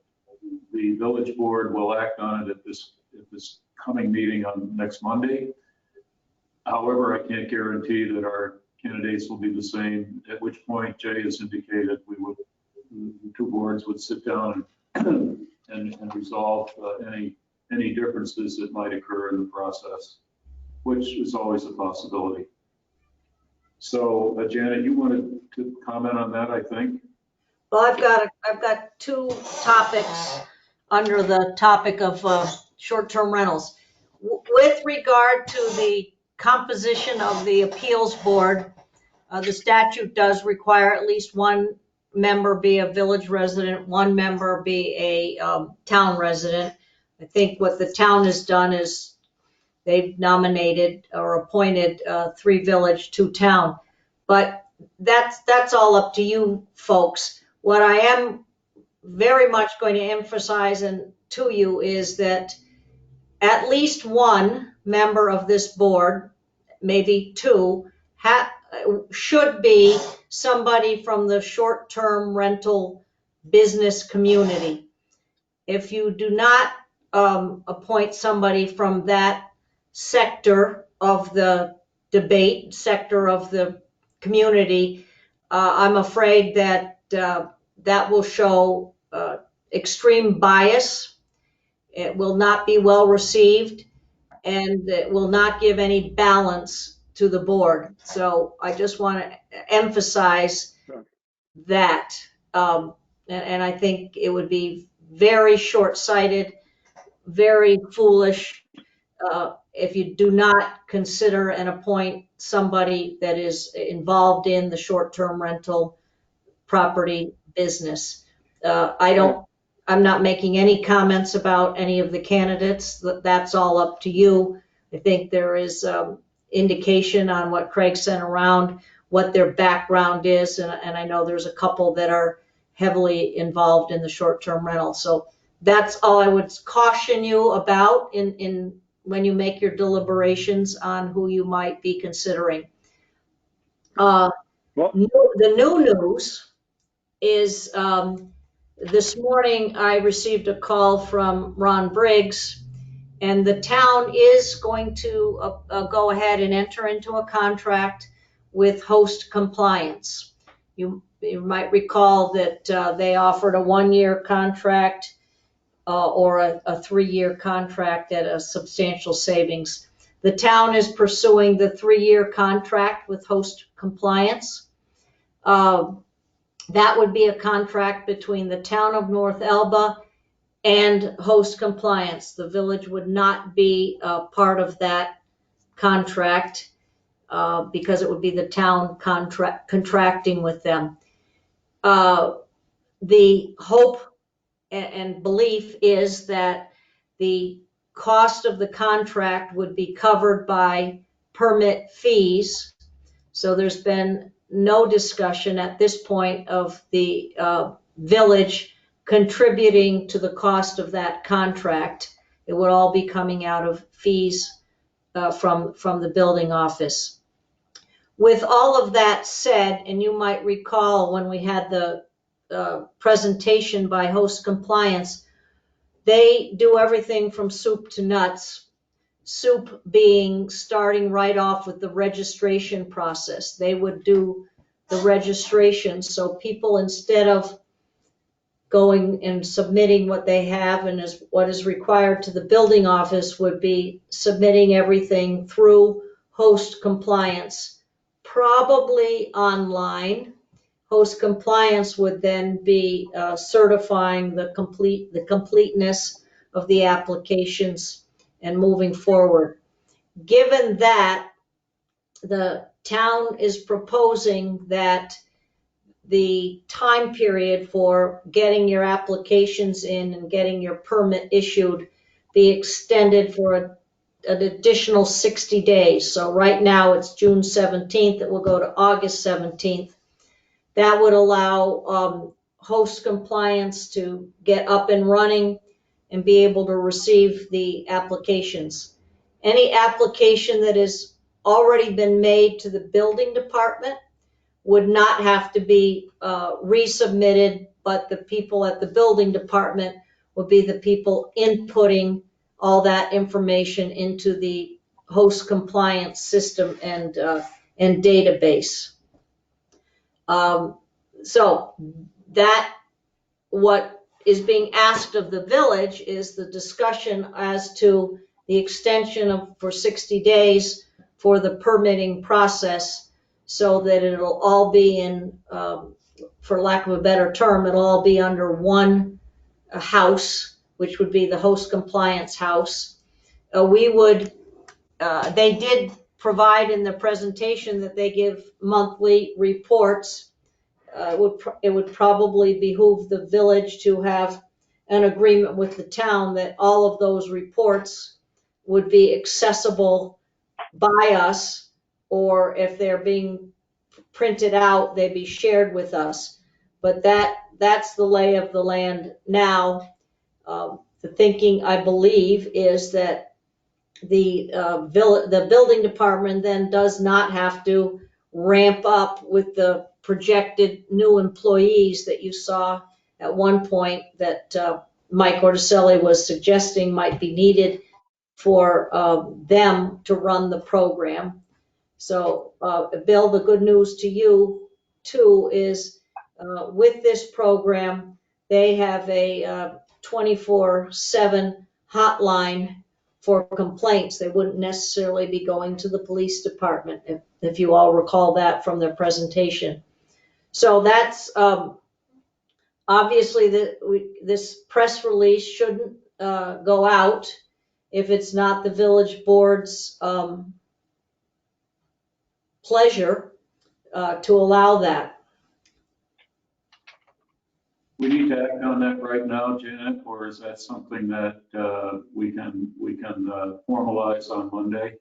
village board will act on it at this coming meeting on next Monday. However, I can't guarantee that our candidates will be the same, at which point Jay has indicated the 2 boards would sit down and resolve any differences that might occur in the process, which is always a possibility. So, Janet, you wanted to comment on that, I think? Well, I've got 2 topics under the topic of short-term rentals. With regard to the composition of the appeals board, the statute does require at least 1 member be a village resident, 1 member be a town resident. I think what the town has done is they've nominated or appointed 3 village, 2 town. But that's all up to you folks. What I am very much going to emphasize to you is that at least 1 member of this board, maybe 2, should be somebody from the short-term rental business community. If you do not appoint somebody from that sector of the debate, sector of the community, I'm afraid that that will show extreme bias. It will not be well received, and it will not give any balance to the board. So I just want to emphasize that. And I think it would be very short-sighted, very foolish if you do not consider and appoint somebody that is involved in the short-term rental property business. I'm not making any comments about any of the candidates. That's all up to you. I think there is indication on what Craig sent around, what their background is, and I know there's a couple that are heavily involved in the short-term rental. So that's all I would caution you about in when you make your deliberations on who you might be considering. The new news is this morning I received a call from Ron Briggs, and the town is going to go ahead and enter into a contract with Host Compliance. You might recall that they offered a 1-year contract or a 3-year contract at a substantial savings. The town is pursuing the 3-year contract with Host Compliance. That would be a contract between the town of North Elba and Host Compliance. The village would not be a part of that contract. because it would be the town contracting with them. The hope and belief is that the cost of the contract would be covered by permit fees. So there's been no discussion at this point of the village contributing to the cost of that contract. It would all be coming out of fees from the building office. With all of that said, and you might recall when we had the presentation by Host Compliance, they do everything from soup to nuts. Soup being starting right off with the registration process. They would do the registration, so people, instead of going and submitting what they have and what is required to the building office, would be submitting everything through Host Compliance, probably online. Host Compliance would then be certifying the completeness of the applications and moving forward. Given that, the town is proposing that the time period for getting your applications in and getting your permit issued be extended for an additional 60 days. So right now it's June 17th. It will go to August 17th. That would allow Host Compliance to get up and running and be able to receive the applications. Any application that has already been made to the building department would not have to be resubmitted, but the people at the building department would be the people inputting all that information into the Host Compliance system and database. So that what is being asked of the village is the discussion as to the extension for 60 days for the permitting process, so that it'll all be in, for lack of a better term, it'll all be under one house, which would be the Host Compliance house. They did provide in the presentation that they give monthly reports. It would probably behoove the village to have an agreement with the town that all of those reports would be accessible by us, or if they're being printed out, they'd be shared with us. But that's the lay of the land now. The thinking, I believe, is that the building department then does not have to ramp up with the projected new employees that you saw at one point that Mike Orticelli was suggesting might be needed for them to run the program. So, Bill, the good news to you too is with this program, they have a 24/7 hotline for complaints. They wouldn't necessarily be going to the police department, if you all recall that from their presentation. So that's obviously this press release shouldn't go out if it's not the village board's pleasure to allow that. We need to act on that right now, Janet, or is that something that we can formalize on Monday?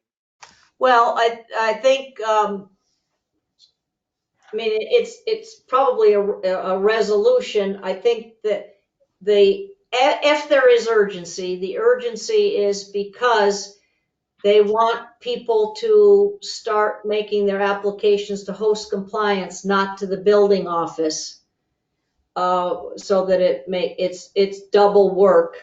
Well, I think, I mean, it's probably a resolution. I think that if there is urgency, the urgency is because they want people to start making their applications to Host Compliance, not to the building office, so that it's double work,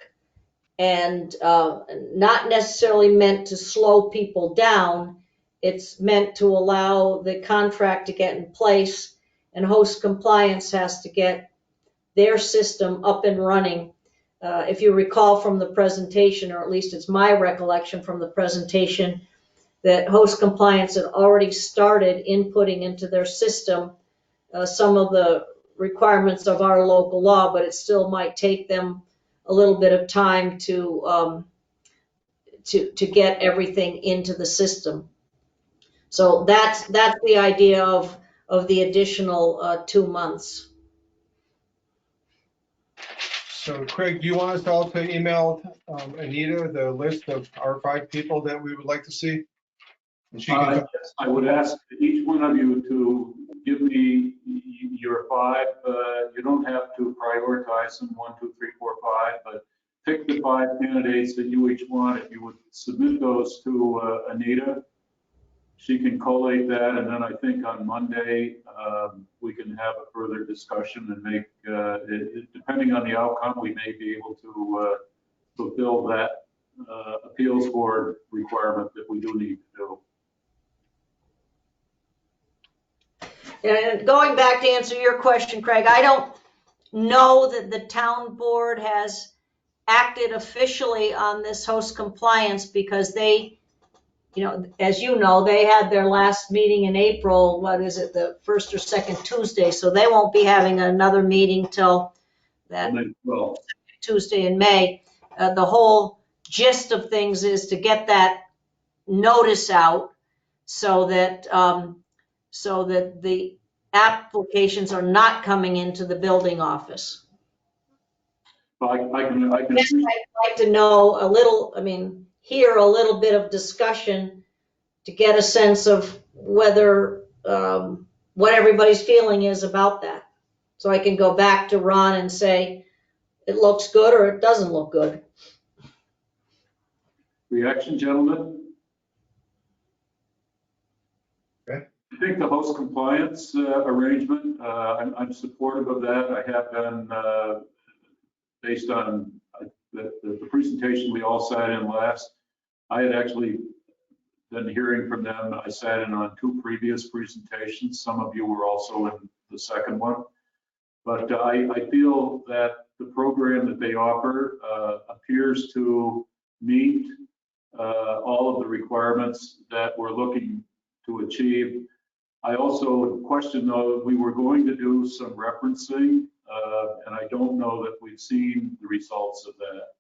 and not necessarily meant to slow people down. It's meant to allow the contract to get in place, and Host Compliance has to get their system up and running. If you recall from the presentation, or at least it's my recollection from the presentation, that Host Compliance had already started inputting into their system some of the requirements of our local law, but it still might take them a little bit of time to get everything into the system. So that's the idea of the additional 2 months. So Craig, do you want us all to email Anita the list of our 5 people that we would like to see? And she can, Yes, I would ask each one of you to give me your 5. You don't have to prioritize them 1, 2, 3, 4, 5, but pick the 5 candidates that you each want. If you would submit those to Anita, she can collate that, and then I think on Monday, we can have a further discussion and make, depending on the outcome, we may be able to fulfill that appeals board requirement that we do need to do. And going back to answer your question, Craig, I don't know that the town board has acted officially on this host compliance because they, as you know, they had their last meeting in April, what is it, the first or second Tuesday, so they won't be having another meeting till that Well, Tuesday in May. The whole gist of things is to get that notice out so that the applications are not coming into the building office. I can. I'd like to know a little, hear a little bit of discussion to get a sense of whether, what everybody's feeling is about that. So I can go back to Ron and say, it looks good or it doesn't look good. Reaction, gentlemen? Okay. I think the host compliance arrangement, I'm supportive of that. I have been, based on the presentation we all sat in last. I had actually been hearing from them. I sat in on 2 previous presentations. Some of you were also in the second one. But I feel that the program that they offer appears to meet all of the requirements that we're looking to achieve. I also question, though, we were going to do some referencing, and I don't know that we've seen the results of that.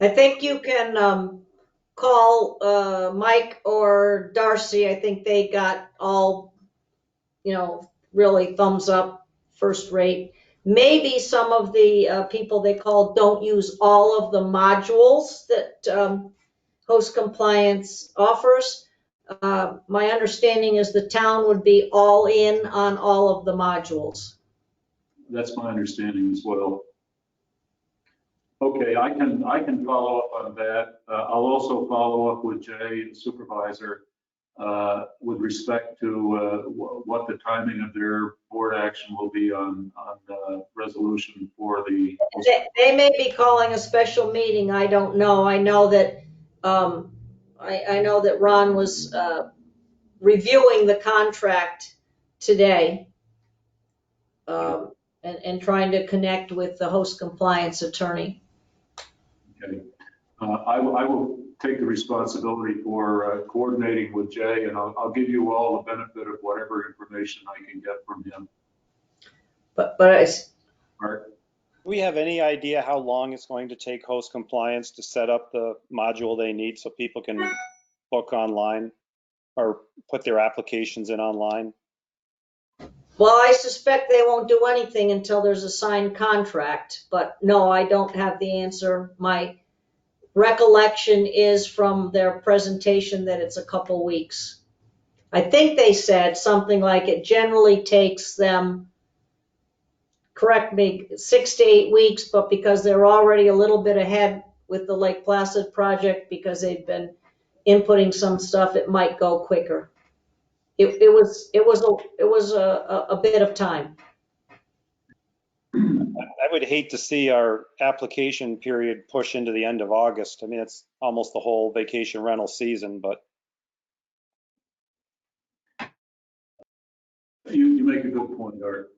I think you can call Mike or Darcy. I think they got all, really thumbs up, first rate. Maybe some of the people they called don't use all of the modules that host compliance offers. My understanding is the town would be all in on all of the modules. That's my understanding as well. Okay, I can follow up on that. I'll also follow up with Jay, the supervisor, with respect to what the timing of their board action will be on resolution for the. They may be calling a special meeting. I don't know. I know that I know that Ron was reviewing the contract today and trying to connect with the host compliance attorney. Okay. I will take the responsibility for coordinating with Jay, and I'll give you all the benefit of whatever information I can get from him. But Mark? Do we have any idea how long it's going to take host compliance to set up the module they need so people can book online or put their applications in online? well, I suspect they won't do anything until there's a signed contract, but no, I don't have the answer. My recollection is from their presentation that it's a couple weeks. I think they said something like it generally takes them, correct me, 6 to 8 weeks, but because they're already a little bit ahead with the Lake Placid project, because they've been inputting some stuff, it might go quicker. It was a bit of time. I would hate to see our application period push into the end of August. I mean, it's almost the whole vacation rental season, but You make a good point, Art.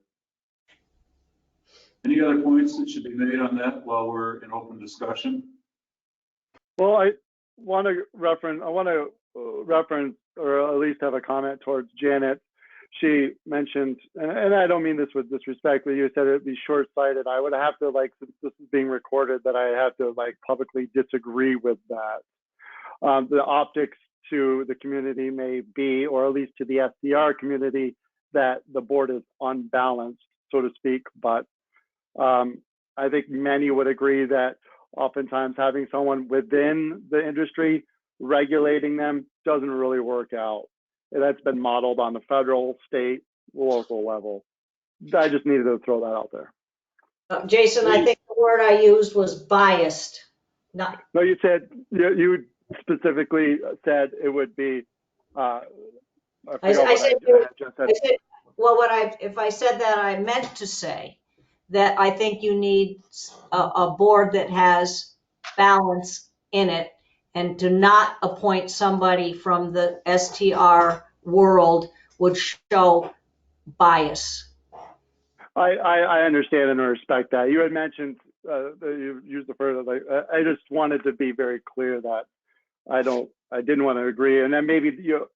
Any other points that should be made on that while we're in open discussion? Well, I want to reference, or at least have a comment towards Janet. She mentioned, and I don't mean this with disrespect, but you said it'd be short-sighted. I would have to, since this is being recorded, that I have to publicly disagree with that. The optics to the community may be, or at least to the SDR community, that the board is unbalanced, so to speak. But I think many would agree that oftentimes having someone within the industry regulating them doesn't really work out. And that's been modeled on the federal, state, local level. I just needed to throw that out there. Jason, I think the word I used was biased. Not, No, you said, you specifically said it would be, I said, well, if I said that, I meant to say that I think you need a board that has balance in it, and to not appoint somebody from the STR world would show bias. I understand and respect that. You had mentioned, you used the word, like, I just wanted to be very clear that I didn't want to agree. And then maybe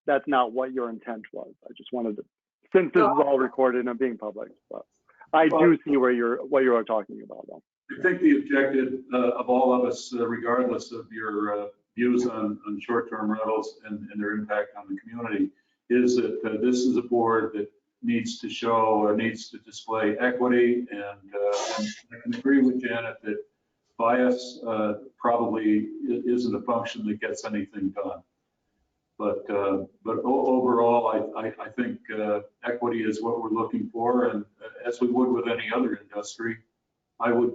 that's not what your intent was. I just wanted to, since this is all recorded and being public, but I do see what you are talking about though. I think the objective of all of us, regardless of your views on short-term rentals and their impact on the community, is that this is a board that needs to show or needs to display equity. And I can agree with Janet that bias probably isn't a function that gets anything done. But overall, I think equity is what we're looking for, and as we would with any other industry, I would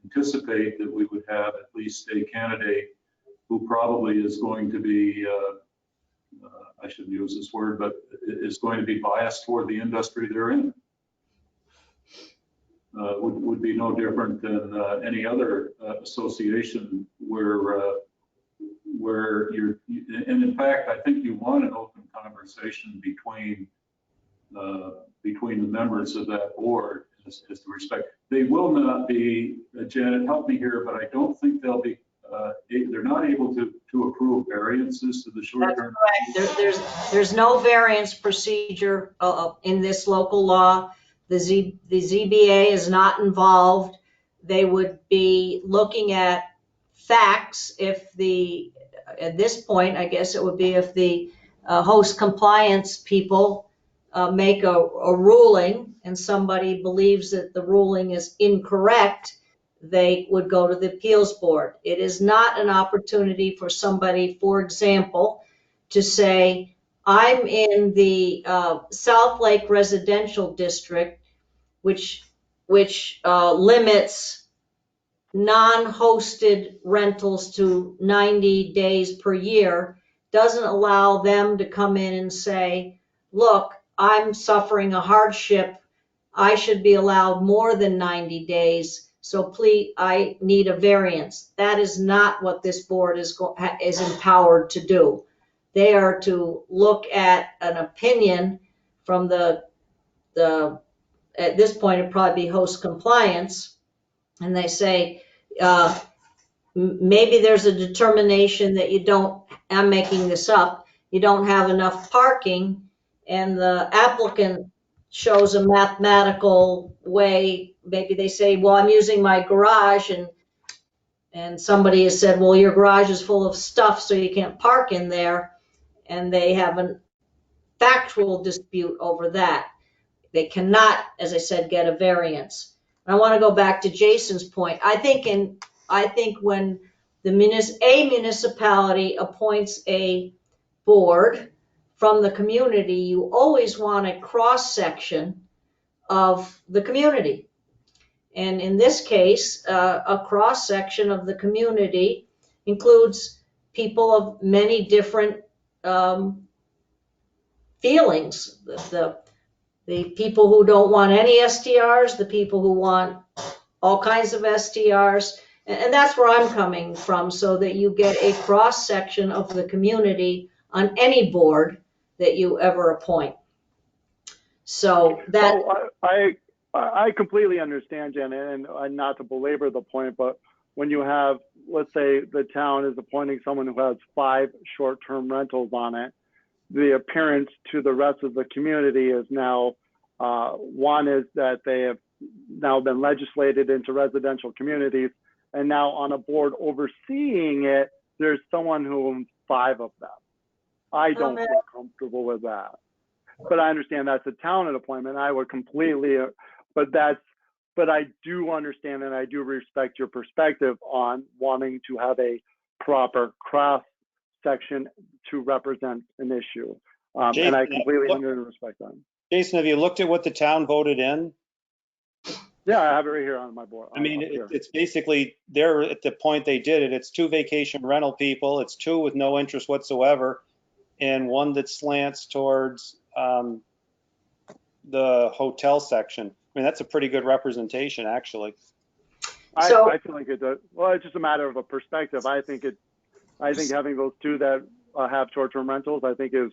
anticipate that we would have at least a candidate who probably is going to be, I shouldn't use this word, but is going to be biased toward the industry they're in. Would be no different than any other association where you're, and in fact, I think you want an open conversation between the members of that board as to respect. They will not be, Janet, help me here, but I don't think they'll be, they're not able to approve variances to the short term. There's no variance procedure in this local law. The ZBA is not involved. They would be looking at facts if at this point, I guess it would be if the host compliance people make a ruling and somebody believes that the ruling is incorrect, they would go to the appeals board. It is not an opportunity for somebody, for example, to say, I'm in the South Lake Residential District, which limits non-hosted rentals to 90 days per year, doesn't allow them to come in and say, look, I'm suffering a hardship. I should be allowed more than 90 days. So please, I need a variance. That is not what this board is empowered to do. They are to look at an opinion from the at this point, it'd probably be host compliance. And they say, maybe there's a determination that you don't, I'm making this up, you don't have enough parking, and the applicant shows a mathematical way. Maybe they say, well, I'm using my garage, and somebody has said, well, your garage is full of stuff, so you can't park in there. And they have a factual dispute over that. They cannot, as I said, get a variance. I want to go back to Jason's point. I think when a municipality appoints a board from the community, you always want a cross section of the community. And in this case, a cross section of the community includes people of many different feelings. The people who don't want any STRs, the people who want all kinds of STRs, and that's where I'm coming from, so that you get a cross section of the community on any board that you ever appoint. So that. Oh, I completely understand, Jen, and not to belabor the point, but when you have, let's say the town is appointing someone who has 5 short-term rentals on it, the appearance to the rest of the community is now, one is that they have now been legislated into residential communities, and now on a board overseeing it, there's someone who owns 5 of them. I don't Okay. feel comfortable with that. But I understand that's a town appointment. I would completely, but I do understand and I do respect your perspective on wanting to have a proper cross section to represent an issue. And I Jason, completely what- respect that. Jason, have you looked at what the town voted in? Yeah, I have it right here on my board. I mean, up here. it's basically, they're at the point they did it. It's 2 vacation rental people. It's 2 with no interest whatsoever. And 1 that slants towards the hotel section. I mean, that's a pretty good representation, actually. So- I feel like it's it's just a matter of a perspective. I think having those 2 that have short-term rentals, I think is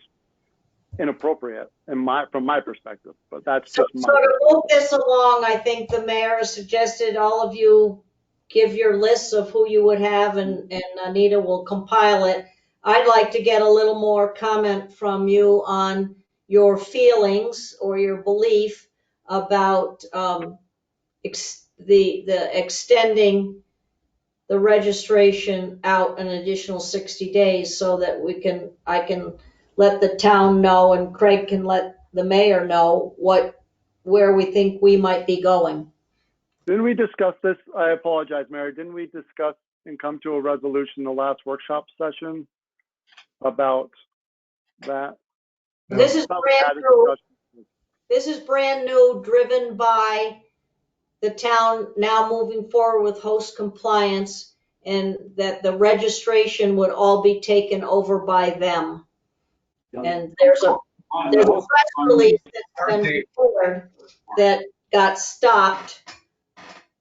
inappropriate from my perspective, but that's So just my. to move this along, I think the mayor suggested all of you give your lists of who you would have and Anita will compile it. I'd like to get a little more comment from you on your feelings or your belief about the extending the registration out an additional 60 days so that I can let the town know and Craig can let the mayor know where we think we might be going. Didn't we discuss this? I apologize, Mary. Didn't we discuss and come to a resolution in the last workshop session about that? This is Thought we had brand a new. discussion. This is brand new, driven by the town now moving forward with host compliance and that the registration would all be taken over by them. And there's a press release that's been prepared that got stopped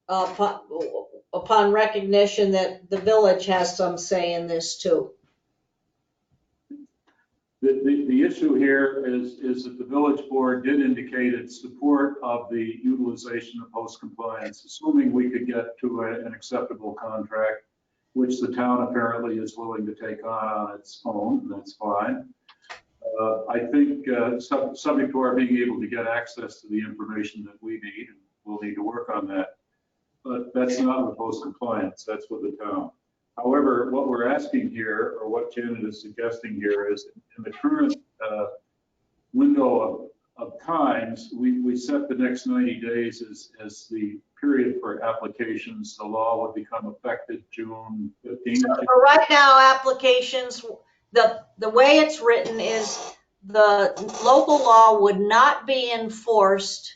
upon recognition that the village has some say in this too. The issue here is that the village board did indicate its support of the utilization of host compliance, assuming we could get to an acceptable contract, which the town apparently is willing to take on its own, and that's fine. I think subject to our being able to get access to the information that we need, and we'll need to work on that. But that's not with host compliance, that's with the town. However, what we're asking here, or what Janet is suggesting here, is in the current window of times, we set the next 90 days as the period for applications. The law would become effective June 15th. So for right now, applications, the way it's written is the local law would not be enforced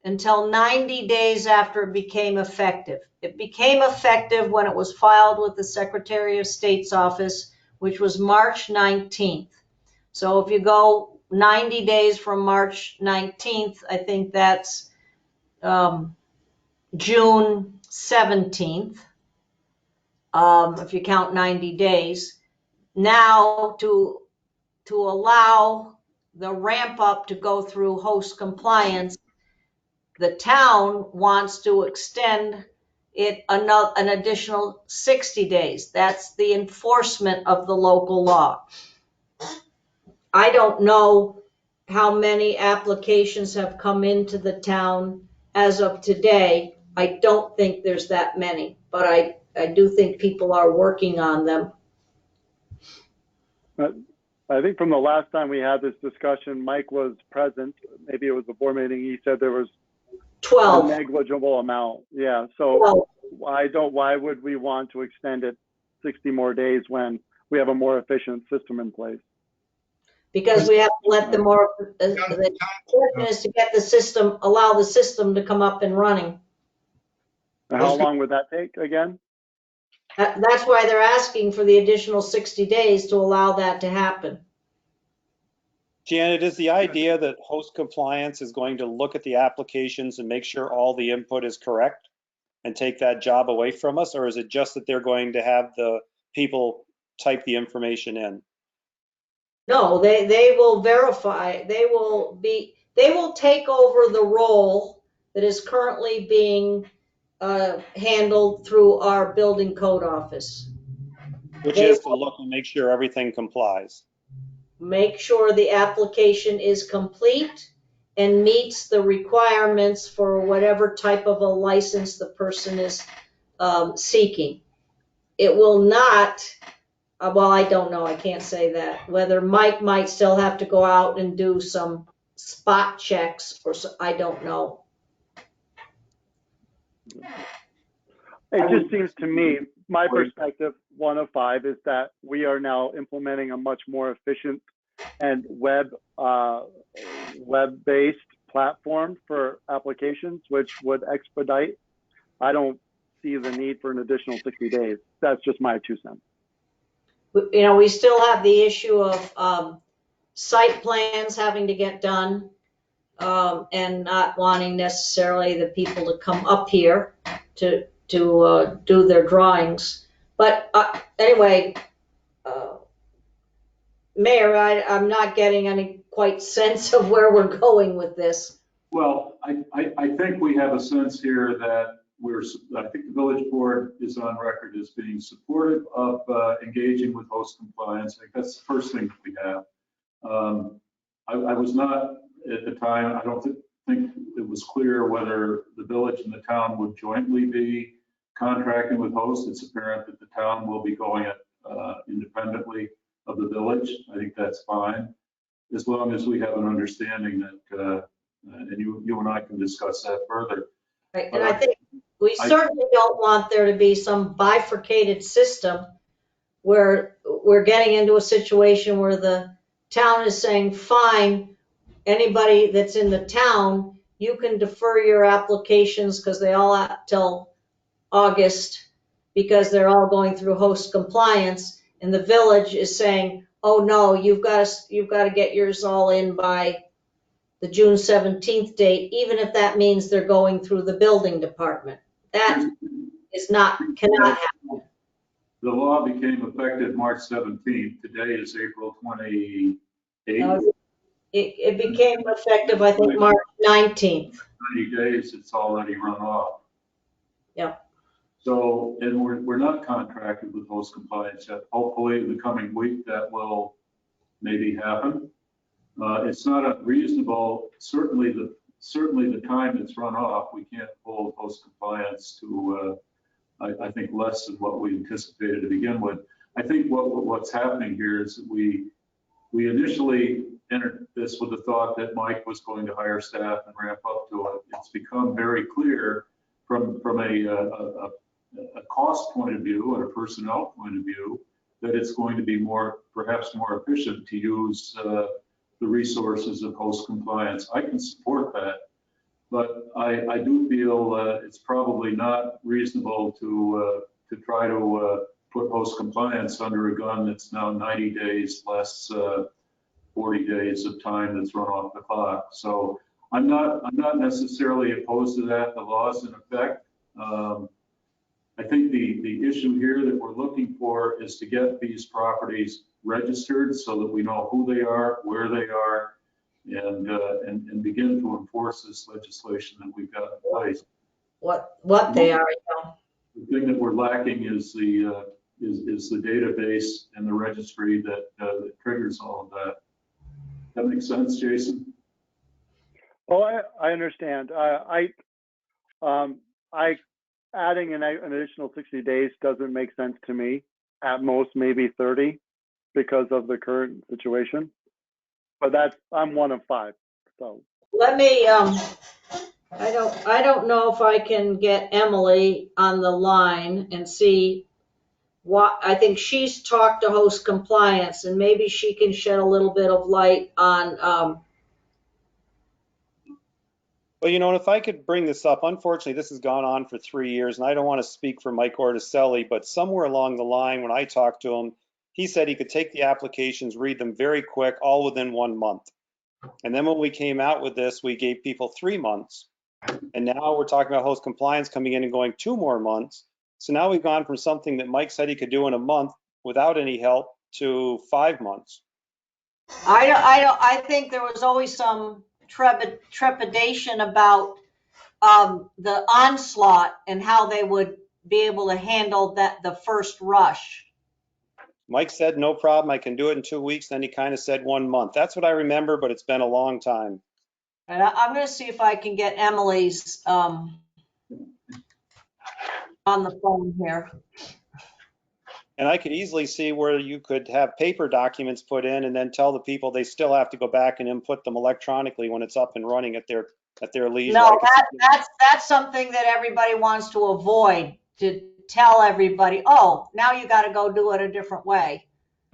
until 90 days after it became effective. It became effective when it was filed with the Secretary of State's office, which was March 19th. So if you go 90 days from March 19th, I think that's June 17th, if you count 90 days. Now to allow the ramp up to go through host compliance, the town wants to extend it an additional 60 days. That's the enforcement of the local law. I don't know how many applications have come into the town as of today. I don't think there's that many, but I do think people are working on them. I think from the last time we had this discussion, Mike was present. Maybe it was a board meeting. He said there was 12. a negligible amount. Yeah. So 12. why would we want to extend it 60 more days when we have a more efficient system in place? Because we have to let the question is to get the system, allow the system to come up and running. And how long would that take again? That's why they're asking for the additional 60 days to allow that to happen. Janet, is the idea that host compliance is going to look at the applications and make sure all the input is correct and take that job away from us? Or is it just that they're going to have the people type the information in? No, they will verify, they will take over the role that is currently being handled through our building code office. Which is to look and make sure everything complies. Make sure the application is complete and meets the requirements for whatever type of a license the person is seeking. It will not well, I don't know, I can't say that. Whether Mike might still have to go out and do some spot checks or so, I don't know. It just seems to me, my perspective, 1 of 5, is that we are now implementing a much more efficient and web-based platform for applications, which would expedite. I don't see the need for an additional 60 days. That's just my 2 cents. You know, we still have the issue of site plans having to get done, and not wanting necessarily the people to come up here to do their drawings. But anyway, Mayor, I'm not getting any quite sense of where we're going with this. Well, I think we have a sense here that I think the village board is on record as being supportive of engaging with host compliance. I think that's the first thing that we have. I was not at the time, I don't think it was clear whether the village and the town would jointly be contracting with host. It's apparent that the town will be going it independently of the village. I think that's fine, as long as we have an understanding that, and you and I can discuss that further. Right, and I think we certainly don't want there to be some bifurcated system where we're getting into a situation where the town is saying, fine, anybody that's in the town, you can defer your applications because they all have till August because they're all going through host compliance, and the village is saying, oh no, you've got to get yours all in by the June 17th date, even if that means they're going through the building department. That cannot happen. The law became effective March 17th. Today is April 28th. It became effective, I think, March 19th. 90 days, it's already run off. Yep. So, and we're not contracted with host compliance yet. Hopefully in the coming week that will maybe happen. It's not unreasonable, certainly the time that's run off, we can't hold host compliance to, I think, less than what we anticipated to begin with. I think what's happening here is that we initially entered this with the thought that Mike was going to hire staff and ramp up to it. It's become very clear from a cost point of view and a personnel point of view that it's going to be perhaps more efficient to use the resources of host compliance. I can support that, but I do feel it's probably not reasonable to try to put host compliance under a gun that's now 90 days less 40 days of time that's run off the clock. So I'm not necessarily opposed to that. The law's in effect. I think the issue here that we're looking for is to get these properties registered so that we know who they are, where they are, and begin to enforce this legislation that we've got in place. What they are, you know. The thing that we're lacking is the database and the registry that triggers all of that. That makes sense, Jason? Oh, I understand. Adding an additional 60 days doesn't make sense to me. At most, maybe 30 because of the current situation. But I'm 1 of 5. So Let me, I don't know if I can get Emily on the line and see what, I think she's talked to host compliance and maybe she can shed a little bit of light on, Well, you know, and if I could bring this up, unfortunately, this has gone on for 3 years, and I don't want to speak for Mike Orticelli, but somewhere along the line when I talked to him, he said he could take the applications, read them very quick, all within 1 month. And then when we came out with this, we gave people 3 months. And now we're talking about host compliance coming in and going 2 more months. So now we've gone from something that Mike said he could do in a month without any help to 5 months. I think there was always some trepidation about the onslaught and how they would be able to handle the first rush. Mike said, no problem, I can do it in 2 weeks. Then he kind of said 1 month. That's what I remember, but it's been a long time. And I'm going to see if I can get Emily's on the phone here. And I could easily see where you could have paper documents put in and then tell the people they still have to go back and input them electronically when it's up and running at their leisure. No, I could see- that's something that everybody wants to avoid, to tell everybody, oh, now you got to go do it a different way.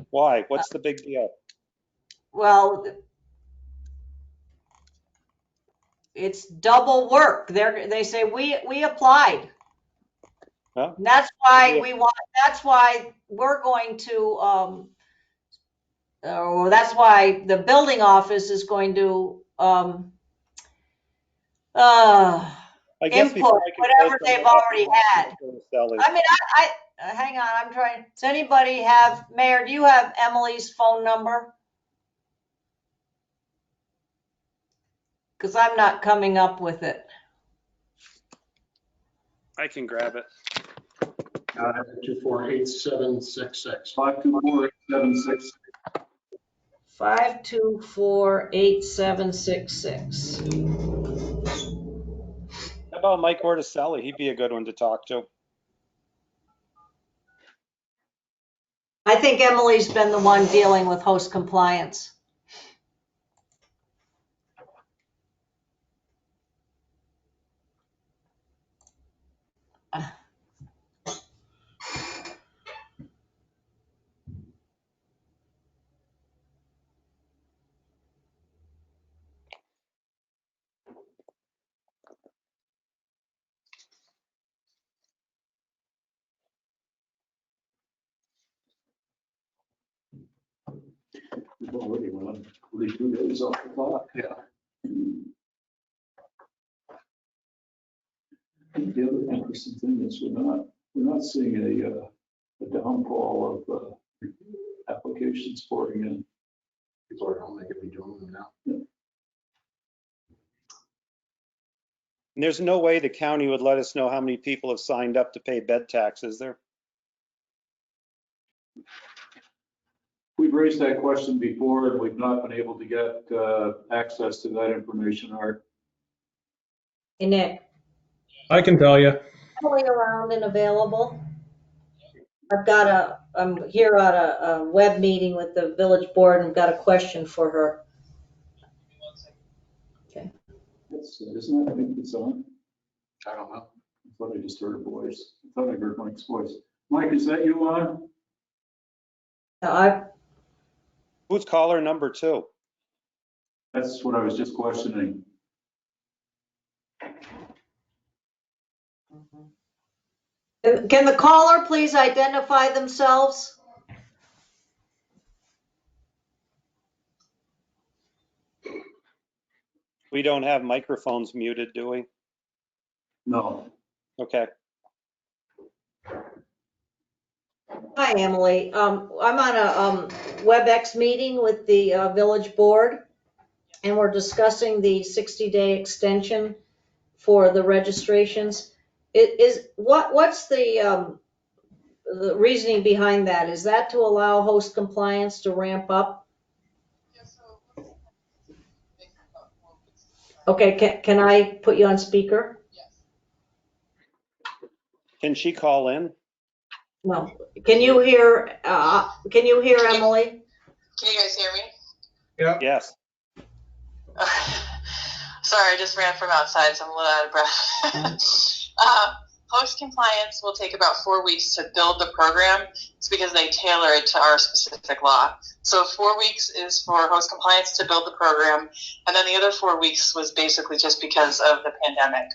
Why? What's the big deal? Well, it's double work. They say we applied. Huh? And that's why we're going to, or that's why the building office is going to, I guess input before I can whatever post them, they've I have to already go to had. Sally. I mean, hang on, I'm trying, does anybody have, Mayor, do you have Emily's phone number? Because I'm not coming up with it. I can grab it. 524-8766. 524-8766. 524-8766. How about Mike Orticelli? He'd be a good one to talk to. I think Emily's been the one dealing with host compliance. We've already run 42 days off the clock. Yeah. The other interesting thing is we're not seeing a downfall of applications pouring in. People are home, they could be doing them now. And there's no way the county would let us know how many people have signed up to pay bed tax, is there? We've raised that question before and we've not been able to get access to that information, Art. Hey, Nick, I can tell you. Emily around and available? I'm here at a web meeting with the village board and I've got a question for her. Isn't that Mike that's on? I don't know. I thought I just heard a voice. I thought I heard Mike's voice. Mike, is that you on? Who's caller number 2? That's what I was just questioning. Can the caller please identify themselves? We don't have microphones muted, do we? No. Okay. Hi, Emily. I'm on a WebEx meeting with the village board, and we're discussing the 60-day extension for the registrations. What's the reasoning behind that? Is that to allow host compliance to ramp up? Okay, can I put you on speaker? Can she call in? No. Can you hear Emily? Can you guys hear me? Yeah. Yes. Sorry, I just ran from outside, so I'm a little out of breath. Host compliance will take about 4 weeks to build the program. It's because they tailor it to our specific law. So 4 weeks is for host compliance to build the program, and then the other 4 weeks was basically just because of the pandemic,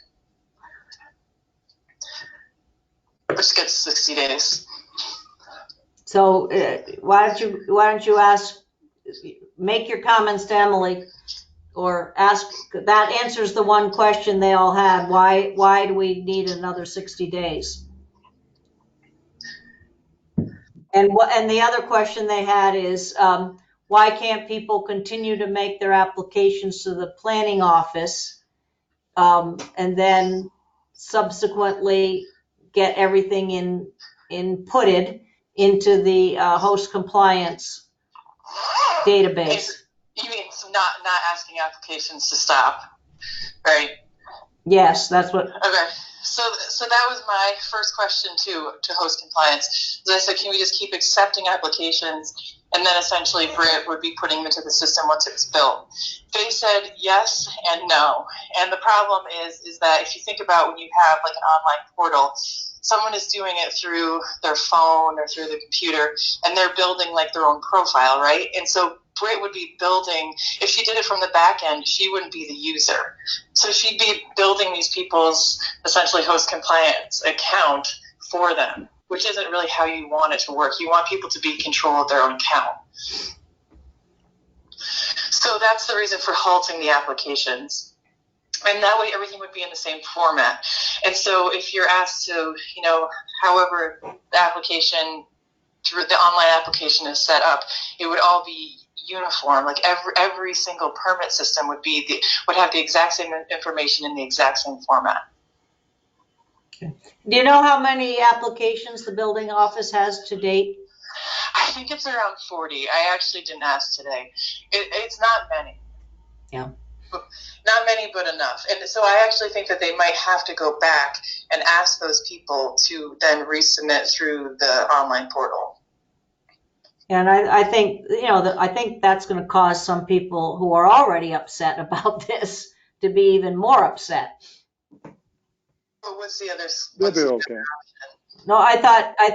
which gets 60 days. So why don't you make your comments to Emily, or ask, that answers the one question they all had. Why do we need another 60 days? And the other question they had is, why can't people continue to make their applications to the planning office and then subsequently get everything inputted into the host compliance database? You mean not asking applications to stop, right? Yes, that's what. Okay. So that was my first question to host compliance. As I said, can we just keep accepting applications, and then essentially Brit would be putting them into the system once it's built? They said yes and no. And the problem is that if you think about when you have like an online portal, someone is doing it through their phone or through the computer, and they're building like their own profile, right? And so Brit would be building, if she did it from the back end, she wouldn't be the user. So she'd be building these people's essentially host compliance account for them, which isn't really how you want it to work. You want people to be in control of their own account. So that's the reason for halting the applications. And that way everything would be in the same format. And so if you're asked to, however the application, through the online application is set up, it would all be uniform. Like every single permit system would have the exact same information in the exact same format. Do you know how many applications the building office has to date? I think it's around 40. I actually didn't ask today. It's not many. Yeah. Not many, but enough. And so I actually think that they might have to go back and ask those people to then resubmit through the online portal. And I think, I think that's going to cause some people who are already upset about this to be even more upset. But what's the other? They'll be okay. No, I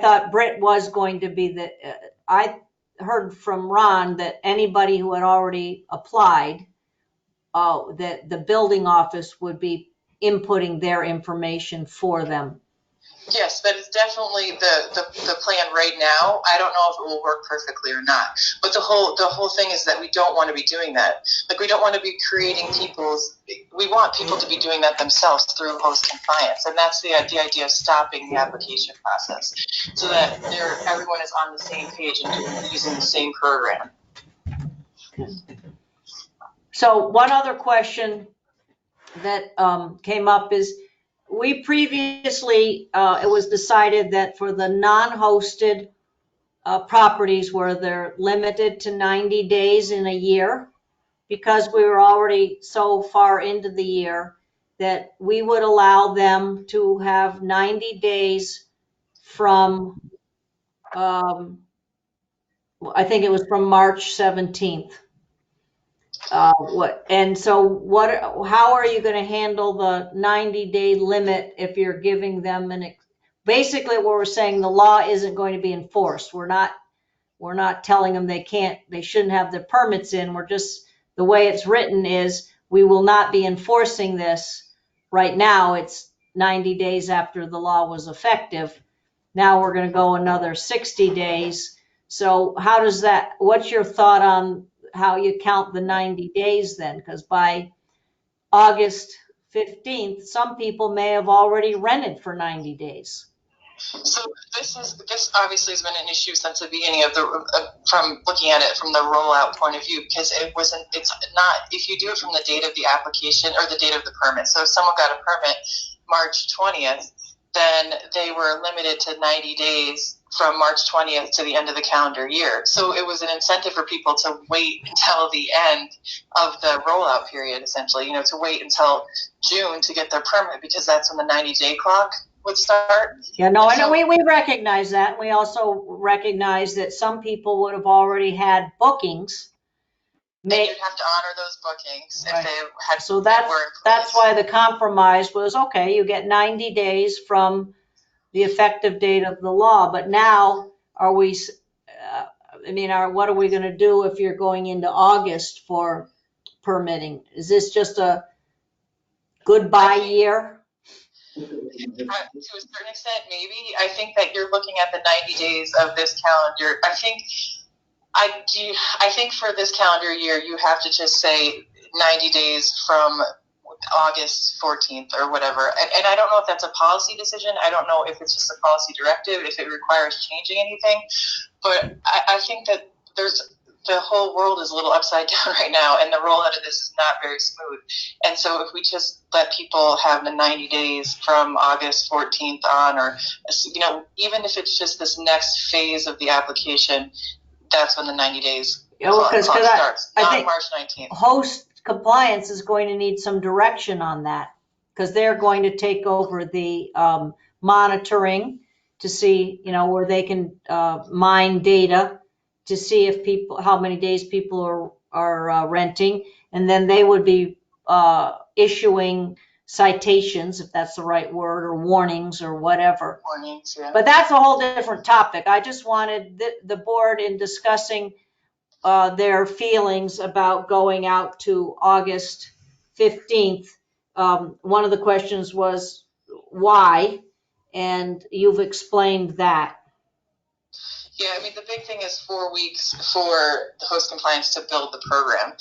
thought Brit was going to be I heard from Ron that anybody who had already applied, that the building office would be inputting their information for them. Yes, that is definitely the plan right now. I don't know if it will work perfectly or not. But the whole thing is that we don't want to be doing that. Like, we don't want to be creating we want people to be doing that themselves through host compliance. And that's the idea of stopping the application process so that everyone is on the same page and using the same program. So one other question that came up is, we previously, it was decided that for the non-hosted properties where they're limited to 90 days in a year, because we were already so far into the year, that we would allow them to have 90 days from, I think it was from March 17th. How are you going to handle the 90-day limit if you're giving them basically what we're saying, the law isn't going to be enforced. We're not telling them they shouldn't have their permits in. We're just, the way it's written is, we will not be enforcing this. Right now it's 90 days after the law was effective. Now we're going to go another 60 days. So what's your thought on how you count the 90 days then? Because by August 15th, some people may have already rented for 90 days. So this obviously has been an issue since the beginning of from looking at it from the rollout point of view, because it's not, if you do it from the date of the application or the date of the permit. So if someone got a permit March 20th, then they were limited to 90 days from March 20th to the end of the calendar year. So it was an incentive for people to wait until the end of the rollout period, essentially, to wait until June to get their permit, because that's when the 90-day clock would start. Yeah, no, I know we recognize that. We also recognize that some people would have already had bookings. You'd have to honor those bookings if they had. So that's why the compromise was, okay, you get 90 days from the effective date of the law. But now, what are we going to do if you're going into August for permitting? Is this just a goodbye year? To a certain extent, maybe. I think that you're looking at the 90 days of this calendar. I think for this calendar year, you have to just say 90 days from August 14th or whatever. And I don't know if that's a policy decision. I don't know if it's just a policy directive, if it requires changing anything. But I think that the whole world is a little upside down right now, and the rollout of this is not very smooth. And so if we just let people have the 90 days from August 14th on, or, even if it's just this next phase of the application, that's when the 90 days clock starts, not March 19th. Host compliance is going to need some direction on that, because they're going to take over the monitoring to see, where they can mine data to see if people, how many days people are renting. And then they would be issuing citations, if that's the right word, or warnings or whatever. Warnings, yeah. But that's a whole different topic. I just wanted the board, in discussing their feelings about going out to August 15th. One of the questions was why, and you've explained that. Yeah, I mean, the big thing is 4 weeks for the host compliance to build the program.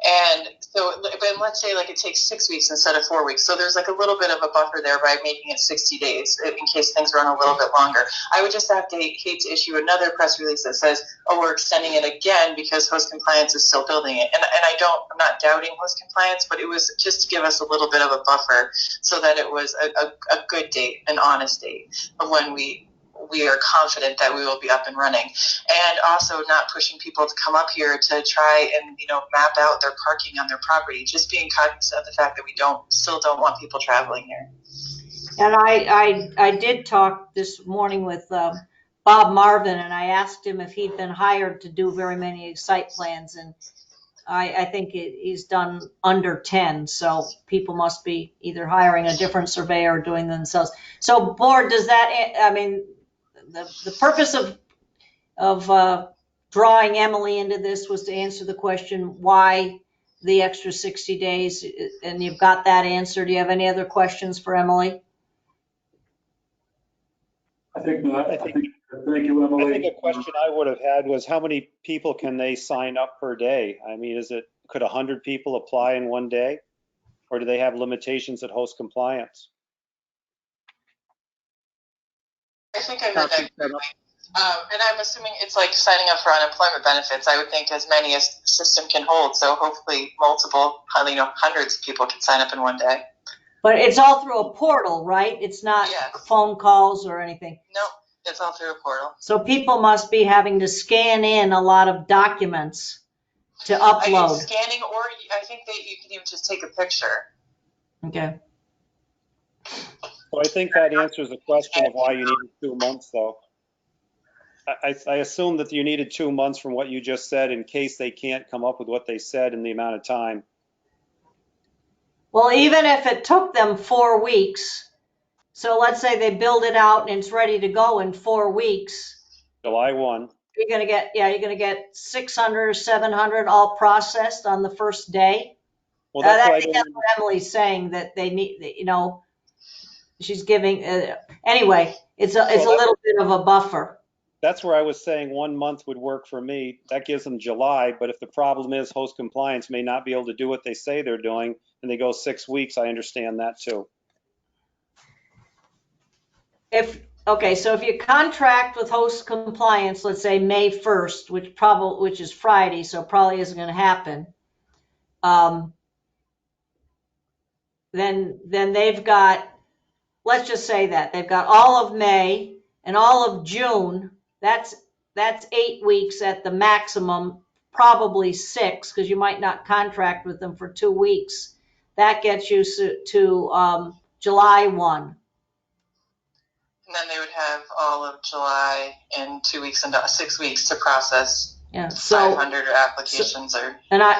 And so, but let's say like it takes 6 weeks instead of 4 weeks. So there's like a little bit of a buffer there by making it 60 days in case things run a little bit longer. I would just hate to issue another press release that says, oh, we're extending it again because host compliance is still building it. And I'm not doubting host compliance, but it was just to give us a little bit of a buffer so that it was a good date, an honest date of when we are confident that we will be up and running, and also not pushing people to come up here to try and map out their parking on their property. Just being cognizant of the fact that we still don't want people traveling here. And I did talk this morning with Bob Marvin, and I asked him if he'd been hired to do very many site plans, and I think he's done under 10. So people must be either hiring a different surveyor or doing them themselves. So board, does that? I mean, the purpose of drawing Emily into this was to answer the question, why the extra 60 days? And you've got that answer. Do you have any other questions for Emily? I think not. Thank you, Emily. I think a question I would have had was, how many people can they sign up per day? I mean, could 100 people apply in one day? Or do they have limitations at host compliance? I think I heard that correctly. And I'm assuming it's like signing up for unemployment benefits. I would think as many as the system can hold. So hopefully multiple, hundreds of people can sign up in one day. But it's all through a portal, right? It's not phone calls or anything. No, it's all through a portal. So people must be having to scan in a lot of documents to upload. Scanning, or I think that you can even just take a picture. Okay. So I think that answers the question of why you needed 2 months, though. I assume that you needed 2 months from what you just said in case they can't come up with what they said in the amount of time. Well, even if it took them 4 weeks, so let's say they build it out and it's ready to go in 4 weeks. July 1. You're going to get 600 or 700 all processed on the first day. Well, that's what Emily's saying, that they need, she's giving, anyway, it's a little bit of a buffer. That's where I was saying 1 month would work for me. That gives them July, but if the problem is host compliance may not be able to do what they say they're doing and they go 6 weeks, I understand that too. So if you contract with host compliance, let's say May 1st, which is Friday, so probably isn't going to happen. Then they've got, let's just say that they've got all of May and all of June. That's 8 weeks at the maximum, probably 6, because you might not contract with them for 2 weeks. That gets you to July 1. And then they would have all of July and 2 weeks and 6 weeks to process 500 applications.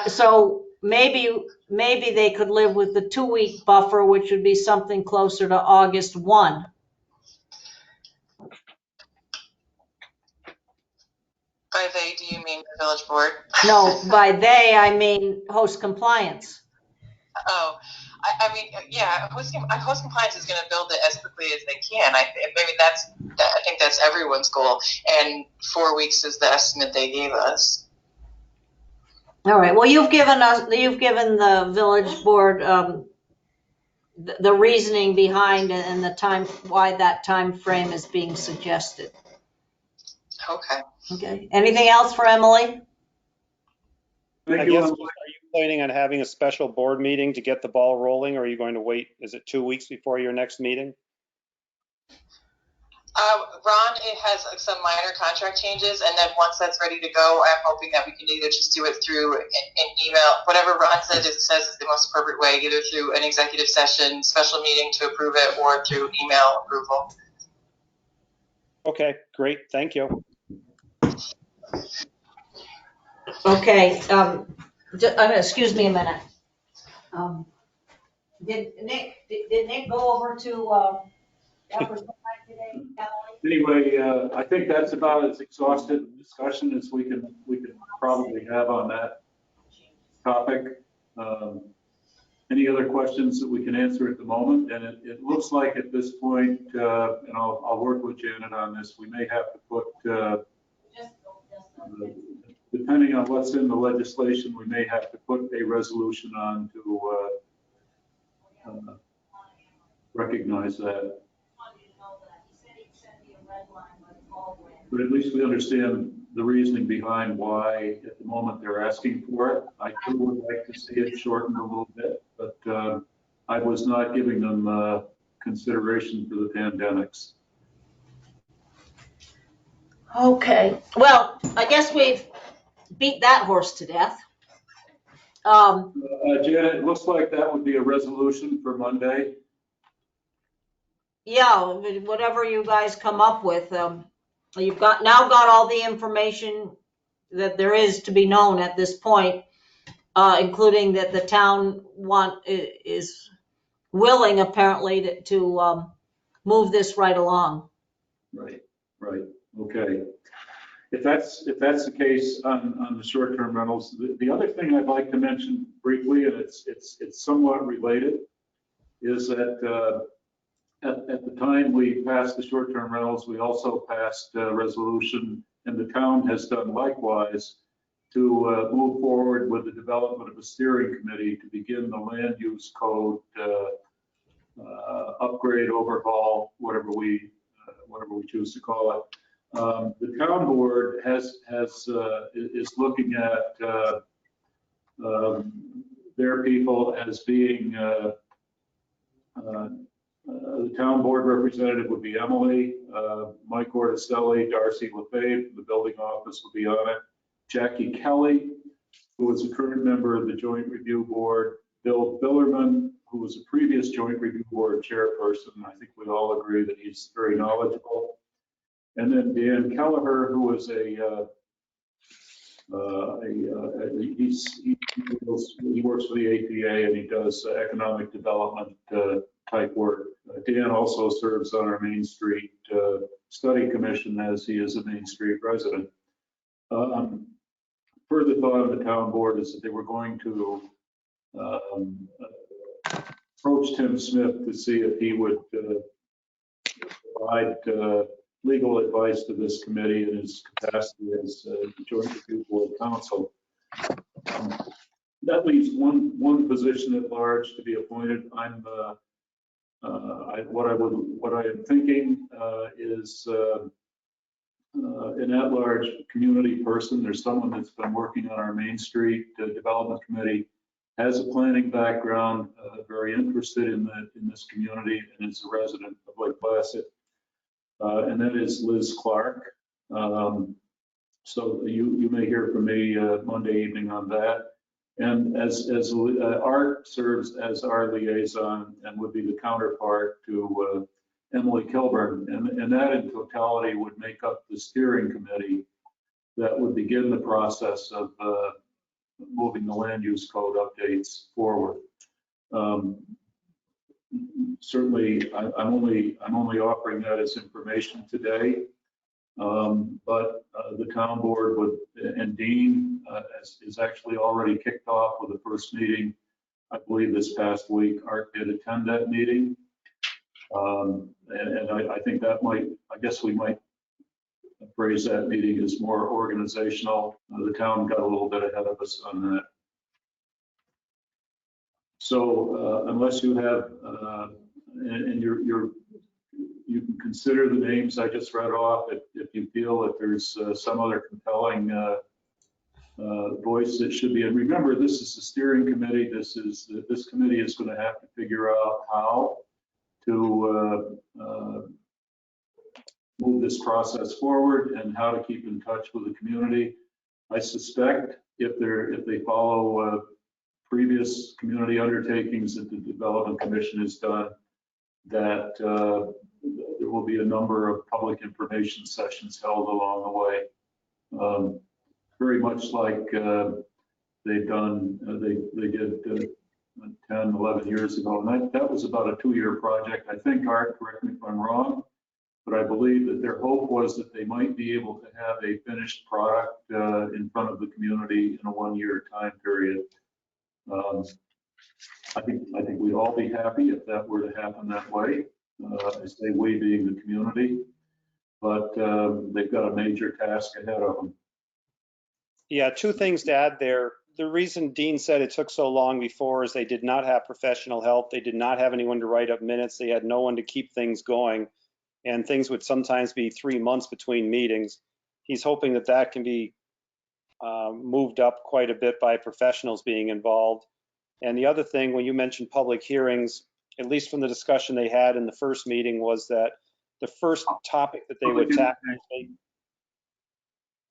So maybe they could live with the 2 week buffer, which would be something closer to August 1. By they, do you mean the village board? No, by they, I mean host compliance. Oh, I mean, yeah, host compliance is going to build it as quickly as they can. I think that's everyone's goal, and 4 weeks is the estimate they gave us. All right. Well, you've given the village board the reasoning behind it and the time, why that time frame is being suggested. Okay. Anything else for Emily? I guess, are you planning on having a special board meeting to get the ball rolling, or are you going to wait? Is it 2 weeks before your next meeting? Ron, it has some minor contract changes, and then once that's ready to go, I'm hoping that we can either just do it through an email, whatever Ron says is the most appropriate way, either through an executive session, special meeting to approve it, or through email approval. Okay, great, thank you. Okay, excuse me a minute. Did Nick go over to, Upper Side today, Kelly? Anyway, I think that's about as exhaustive discussion as we can probably have on that topic. Any other questions that we can answer at the moment? And it looks like at this point, and I'll work with Janet on this, we may have to put, depending on what's in the legislation, we may have to put a resolution on to recognize that. But at least we understand the reasoning behind why at the moment they're asking for it. I too would like to see it shortened a little bit, but I was not giving them consideration for the pandemics. Okay, well, I guess we've beat that horse to death. Janet, it looks like that would be a resolution for Monday. Yeah, whatever you guys come up with, you've now got all the information that there is to be known at this point, including that the town is willing apparently to move this right along. Right, okay. If that's the case on the short-term rentals, the other thing I'd like to mention briefly, and it's somewhat related, is that at the time we passed the short-term rentals, we also passed a resolution, and the town has done likewise, to move forward with the development of a steering committee to begin the land use code upgrade, overhaul, whatever we choose to call it. The town board is looking at their people as being the town board representative would be Emily, Mike Orticelli, Darcy LeFave from the building office will be on it, Jackie Kelly, who is a current member of the Joint Review Board, Bill Billerman, who was a previous Joint Review Board chairperson. I think we all agree that he's very knowledgeable. And then Dan Kelleher, who is he works for the APA and he does economic development type work. Dan also serves on our Main Street Study Commission as he is a Main Street resident. Further thought of the town board is that they were going to approach Tim Smith to see if he would provide legal advice to this committee in his capacity as Joint Review Board counsel. That leaves one position at large to be appointed. What I am thinking is an at-large community person. There's someone that's been working on our Main Street Development Committee, has a planning background, very interested in this community, and is a resident of Lake Placid. And that is Liz Clark. So you may hear from me Monday evening on that. And as Art serves as our liaison and would be the counterpart to Emily Kilburn, and that in totality would make up the steering committee that would begin the process of moving the land use code updates forward. Certainly, I'm only offering that as information today, but the town board would, and Dean is actually already kicked off with the first meeting, I believe this past week. Art did attend that meeting. And I think that I guess we might phrase that meeting as more organizational. The town got a little bit ahead of us on that. So unless you have, and you can consider the names I just read off if you feel that there's some other compelling voice that should be. And remember, this is the steering committee. This committee is going to have to figure out how to move this process forward and how to keep in touch with the community. I suspect if they follow previous community undertakings that the Development Commission has done, that there will be a number of public information sessions held along the way. Very much like they've done, they did 10, 11 years ago. And that was about a 2-year project. I think, Art, correct me if I'm wrong, but I believe that their hope was that they might be able to have a finished product in front of the community in a 1-year time period. I think we'd all be happy if that were to happen that way. I say we being the community, but they've got a major task ahead of them. Yeah, 2 things to add there. The reason Dean said it took so long before is they did not have professional help. They did not have anyone to write up minutes. They had no one to keep things going. And things would sometimes be 3 months between meetings. He's hoping that that can be moved up quite a bit by professionals being involved. And the other thing, when you mentioned public hearings, at least from the discussion they had in the first meeting, was that the first topic that they would tackle.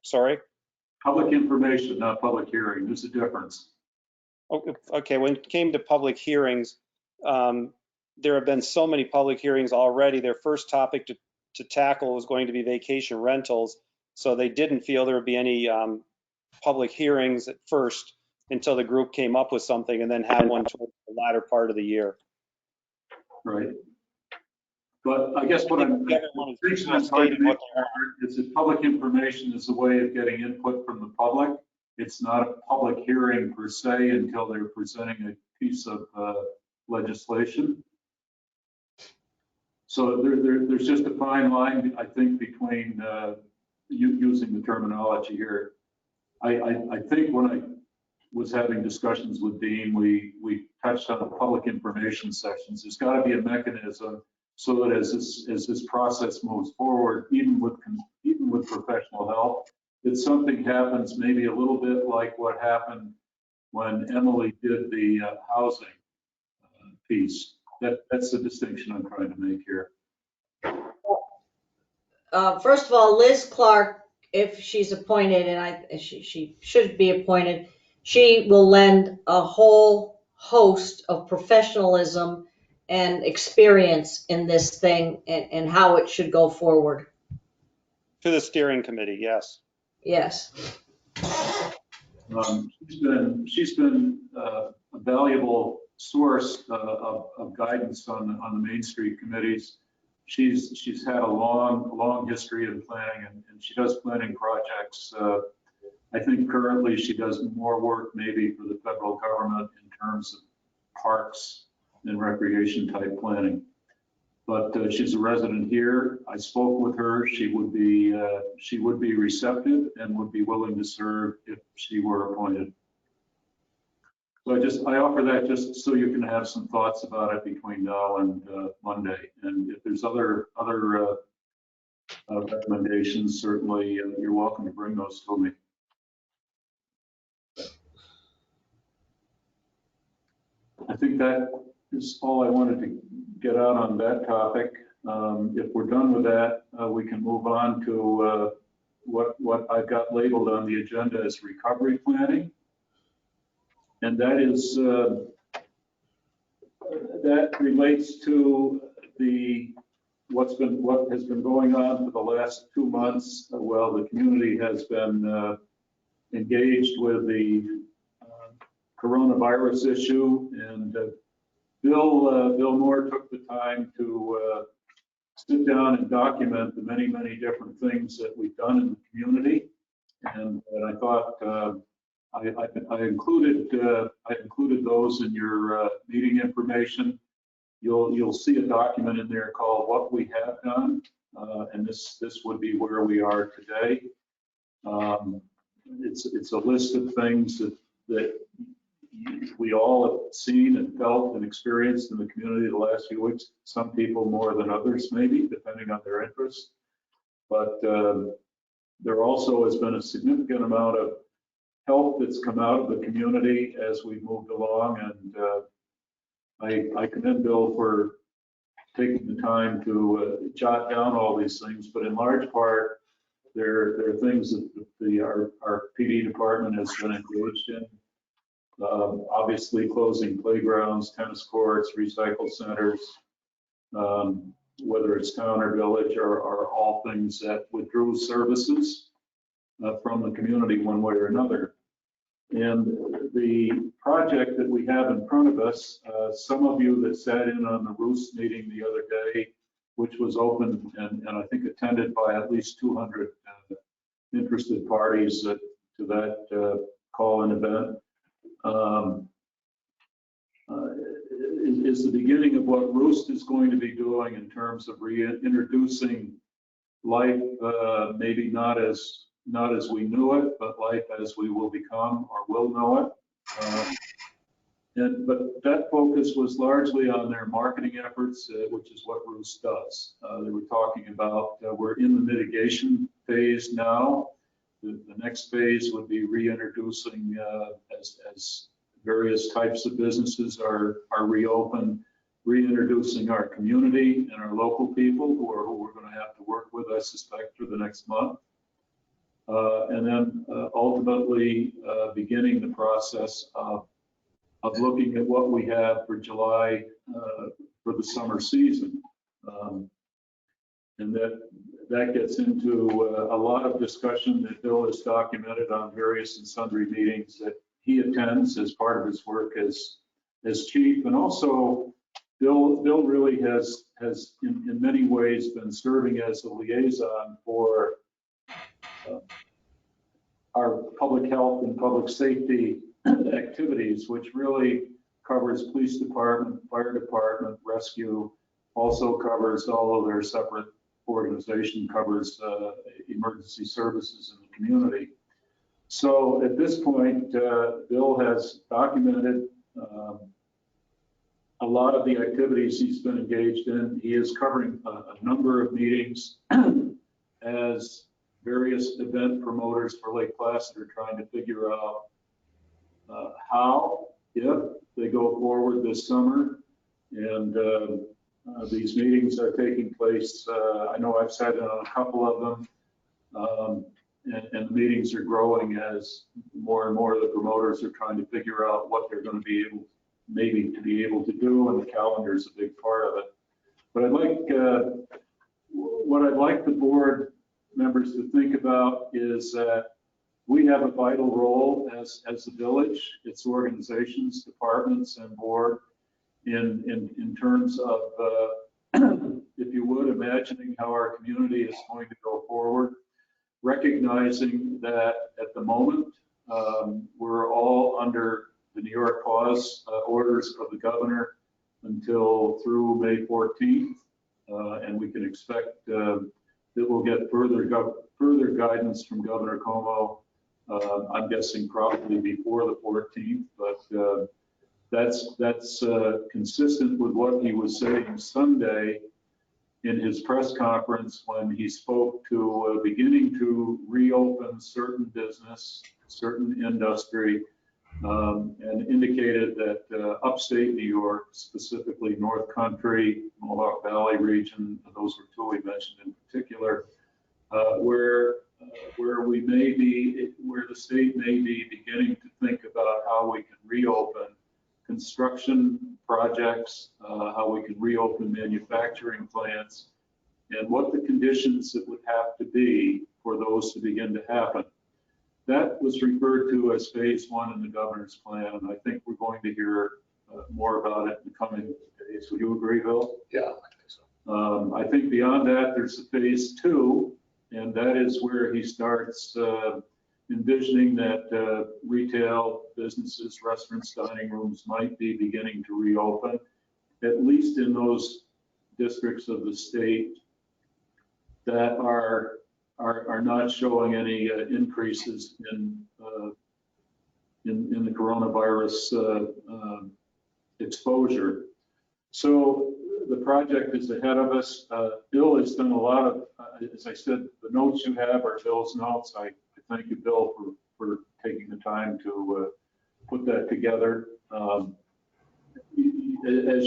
Sorry? Public information, not public hearing. There's a difference. Okay, when it came to public hearings, there have been so many public hearings already. Their first topic to tackle was going to be vacation rentals. So they didn't feel there would be any public hearings at first until the group came up with something and then had one towards the latter part of the year. Right. But I guess what I'm trying to make is that public information is a way of getting input from the public. It's not a public hearing per se until they're presenting a piece of legislation. So there's just a fine line, I think, between using the terminology here. I think when I was having discussions with Dean, we touched on the public information sections. There's got to be a mechanism so that as this process moves forward, even with professional help, that something happens maybe a little bit like what happened when Emily did the housing piece. That's the distinction I'm trying to make here. First of all, Liz Clark, if she's appointed, and she should be appointed, she will lend a whole host of professionalism and experience in this thing and how it should go forward. To the steering committee, yes. Yes. She's been a valuable source of guidance on the Main Street committees. She's had a long history in planning, and she does planning projects. I think currently she does more work maybe for the federal government in terms of parks and recreation type planning. But she's a resident here. I spoke with her. She would be receptive and would be willing to serve if she were appointed. So I offer that just so you can have some thoughts about it between now and Monday. And if there's other recommendations, certainly you're welcome to bring those to me. I think that is all I wanted to get out on that topic. If we're done with that, we can move on to what I've got labeled on the agenda as recovery planning. And that is, that relates to what has been going on for the last 2 months. Well, the community has been engaged with the coronavirus issue, and Bill Moore took the time to sit down and document the many different things that we've done in the community. And I thought I included those in your meeting information. You'll see a document in there called "What We Have Done," and this would be where we are today. It's a list of things that we all have seen and felt and experienced in the community the last few weeks. Some people more than others, maybe, depending on their interests. But there also has been a significant amount of help that's come out of the community as we've moved along. And I commend Bill for taking the time to jot down all these things, but in large part, there are things that our PD department has been engaged in. Obviously, closing playgrounds, tennis courts, recycle centers, whether it's town or village, are all things that withdrew services from the community one way or another. And the project that we have in front of us, some of you that sat in on the Roost meeting the other day, which was open and I think attended by at least 200 interested parties to that call-in event, is the beginning of what Roost is going to be doing in terms of reintroducing life, maybe not as we knew it, but life as we will become or will know it. But that focus was largely on their marketing efforts, which is what Roost does. They were talking about, we're in the mitigation phase now. The next phase would be reintroducing as various types of businesses are reopened, reintroducing our community and our local people who we're going to have to work with, I suspect, for the next month. And then ultimately beginning the process of looking at what we have for July for the summer season. And that gets into a lot of discussion that Bill has documented on various and sundry meetings that he attends as part of his work as chief. And also, Bill really has in many ways been serving as a liaison for our public health and public safety activities, which really covers police department, fire department, rescue, also covers all of their separate organization, covers emergency services in the community. So at this point, Bill has documented a lot of the activities he's been engaged in. He is covering a number of meetings as various event promoters for Lake Placid are trying to figure out how, if they go forward this summer. And these meetings are taking place. I know I've sat in on a couple of them, and the meetings are growing as more and more of the promoters are trying to figure out what they're going to be able, maybe to be able to do, and the calendar is a big part of it. But what I'd like the board members to think about is that we have a vital role as the village, its organizations, departments, and board in terms of, if you would, imagining how our community is going to go forward, recognizing that at the moment we're all under the New York pause orders of the governor until through May 14th, and we can expect that we'll get further guidance from Governor Cuomo. I'm guessing probably before the 14th, but that's consistent with what he was saying Sunday in his press conference when he spoke to beginning to reopen certain business, certain industry, and indicated that upstate New York, specifically North Country, Mohawk Valley region, those were two he mentioned in particular, where the state may be beginning to think about how we can reopen construction projects, how we can reopen manufacturing plants, and what the conditions that would have to be for those to begin to happen. That was referred to as phase one in the governor's plan, and I think we're going to hear more about it in the coming days. Would you agree, Bill? Yeah, I think so. I think beyond that, there's a phase two, and that is where he starts envisioning that retail businesses, restaurants, dining rooms might be beginning to reopen, at least in those districts of the state that are not showing any increases in the coronavirus exposure. So the project is ahead of us. Bill has done a lot of, as I said, the notes you have are Bill's notes. I thank you, Bill, for taking the time to put that together. As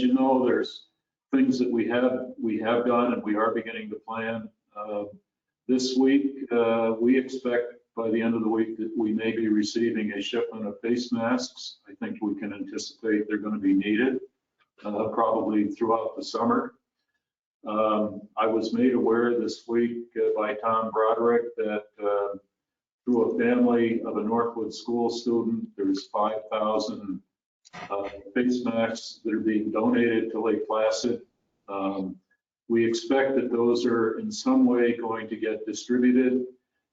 you know, there's things that we have done and we are beginning to plan. This week, we expect by the end of the week that we may be receiving a shipment of face masks. I think we can anticipate they're going to be needed probably throughout the summer. I was made aware this week by Tom Broderick that through a family of a Northwood School student, there's 5,000 face masks that are being donated to Lake Placid. We expect that those are in some way going to get distributed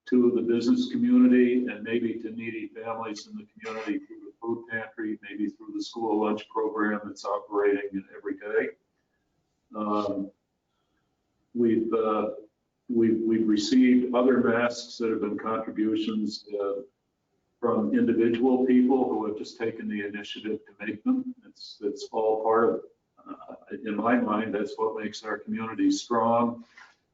to the business community and maybe to needy families in the community through the food pantry, maybe through the school lunch program that's operating every day. We've received other masks that have been contributions from individual people who have just taken the initiative to make them. It's all part of, in my mind, that's what makes our community strong.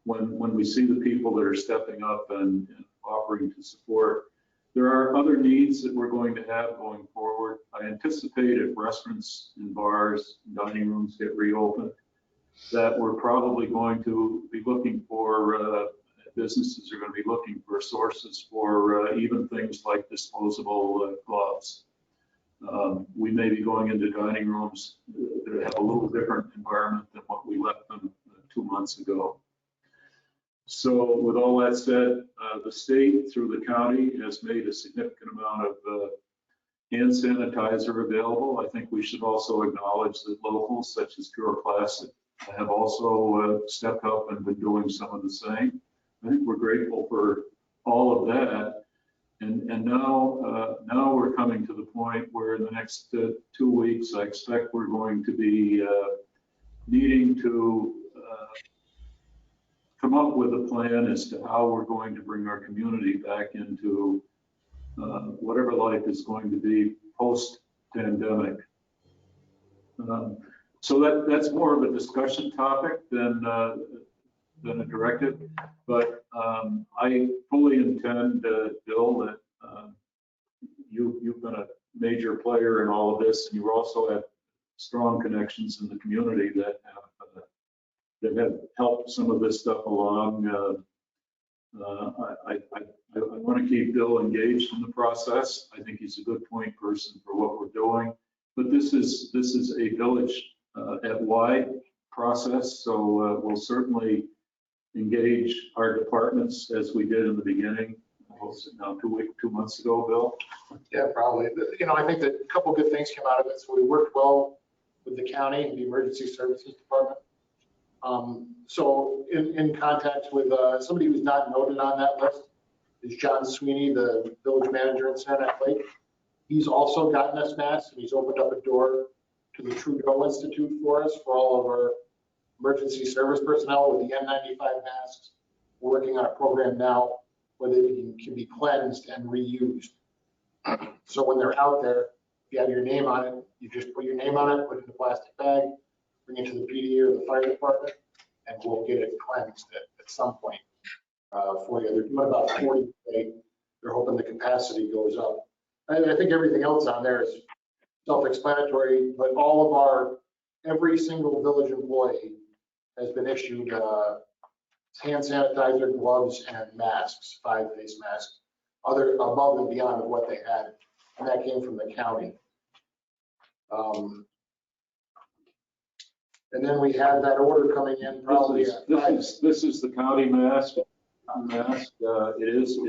When we see the people that are stepping up and offering to support. There are other needs that we're going to have going forward. I anticipate if restaurants and bars and dining rooms get reopened, that we're probably going to be looking for, businesses are going to be looking for sources for even things like disposable gloves. We may be going into dining rooms that have a little different environment than what we left them 2 months ago. So with all that said, the state through the county has made a significant amount of hand sanitizer available. I think we should also acknowledge that locals such as Pure Plastic have also stepped up and been doing some of the same. I think we're grateful for all of that. And now we're coming to the point where in the next 2 weeks, I expect we're going to be needing to come up with a plan as to how we're going to bring our community back into whatever life is going to be post-pandemic. So that's more of a discussion topic than a directive, but I fully intend, Bill, that you've been a major player in all of this, and you also have strong connections in the community that have helped some of this stuff along. I want to keep Bill engaged in the process. I think he's a good point person for what we're doing, but this is a village at wide process, so we'll certainly engage our departments as we did in the beginning. What was it now, 2 months ago, Bill? Yeah, probably. I think that a couple good things came out of it. So we worked well with the county and the emergency services department. So in contact with somebody who's not noted on that list is John Sweeney, the village manager in Saranac Lake. He's also gotten us masks, and he's opened up a door to the Trudeau Institute for us for all of our emergency service personnel with the N95 masks. We're working on a program now where they can be cleansed and reused. So when they're out there, if you have your name on it, you just put your name on it, put it in a plastic bag, bring it to the PD or the fire department, and we'll get it cleansed at some point for you. They're doing about 40 today. They're hoping the capacity goes up. I think everything else on there is self-explanatory, but every single village employee has been issued hand sanitizer, gloves, and masks, 5 face masks, above and beyond of what they had, and that came from the county. And then we had that order coming in probably. This is the county mask. It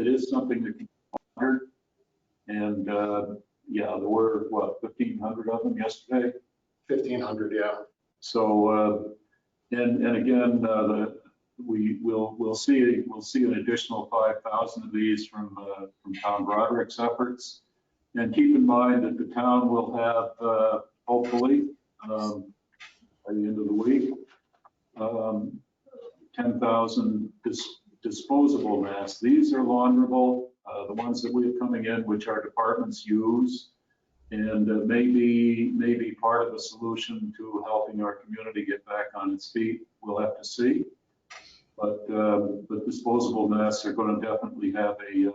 is something that can be monitored, and yeah, there were what, 1,500 of them yesterday. 1,500, yeah. So and again, we'll see an additional 5,000 of these from Tom Broderick's efforts, and keep in mind that the town will have hopefully by the end of the week 10,000 disposable masks. These are launderable, the ones that we have coming in, which our departments use, and may be part of the solution to helping our community get back on its feet. We'll have to see. But disposable masks are going to definitely have a